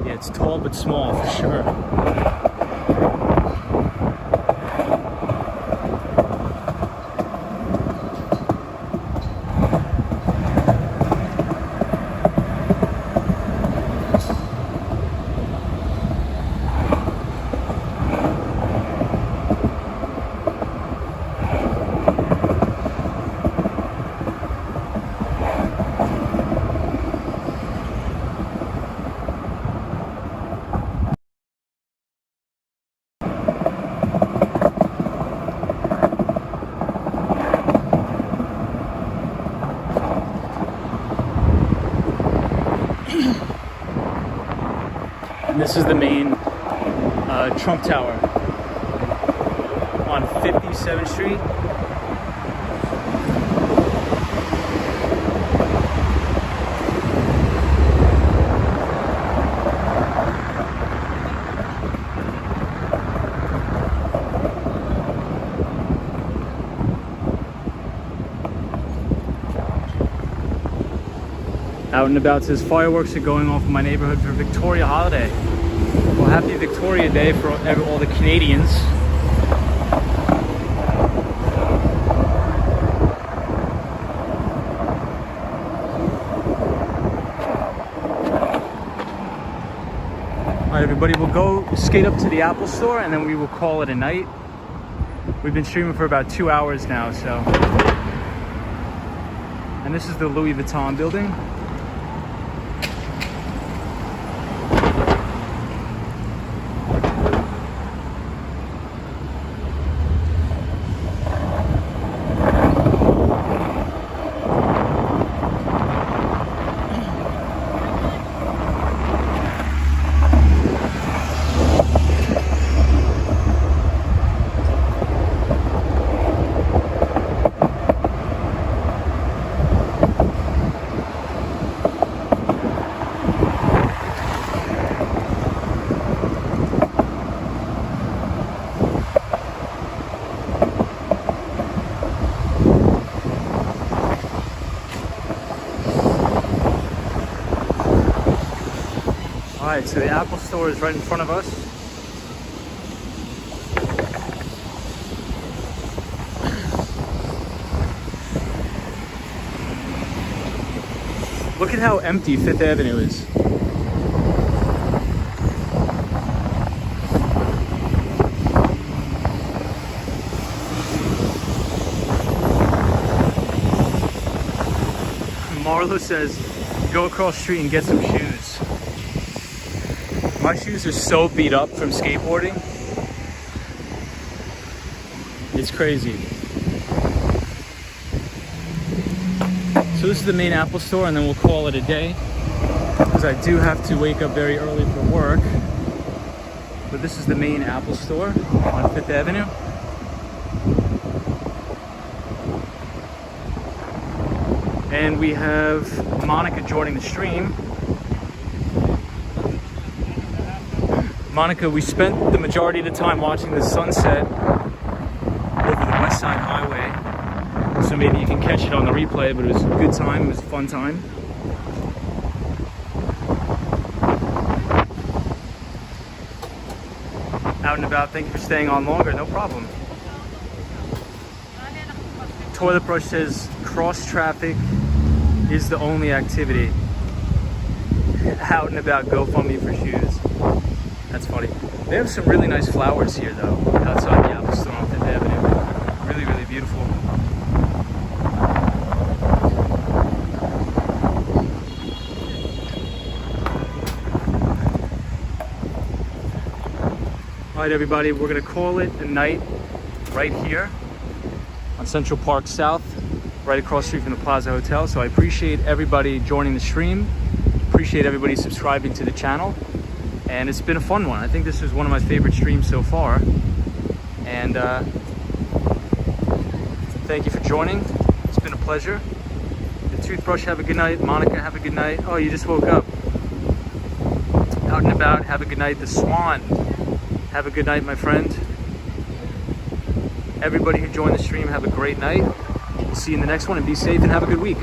Yeah, it's tall but small for sure. And this is the main Trump Tower on 57th Street. Out and about says fireworks are going off in my neighborhood for Victoria holiday. Well, happy Victoria Day for all the Canadians. All right, everybody, we'll go skate up to the Apple Store and then we will call it a night. We've been streaming for about 2 hours now, so. And this is the Louis Vuitton building. Alright, so the Apple Store is right in front of us. Look at how empty Fifth Avenue is. Marlo says, go across the street and get some shoes. My shoes are so beat up from skateboarding. It's crazy. So this is the main Apple Store, and then we'll call it a day, because I do have to wake up very early for work. But this is the main Apple Store on Fifth Avenue. And we have Monica joining the stream. Monica, we spent the majority of the time watching the sunset over the West Side Highway. So maybe you can catch it on the replay, but it was a good time, it was a fun time. Out and about, thank you for staying on longer, no problem. Toilet Brush says, cross traffic is the only activity. Out and about, GoFundMe for shoes. That's funny. They have some really nice flowers here though, outside the Apple Store on Fifth Avenue. Really, really beautiful. Alright everybody, we're gonna call it a night right here on Central Park South, right across the street from the Plaza Hotel. So I appreciate everybody joining the stream. Appreciate everybody subscribing to the channel. And it's been a fun one. I think this is one of my favorite streams so far. And thank you for joining. It's been a pleasure. The Toothbrush, have a good night. Monica, have a good night. Oh, you just woke up. Out and about, have a good night. The Swan, have a good night, my friend. Everybody who joined the stream, have a great night. We'll see you in the next one, and be safe and have a good week.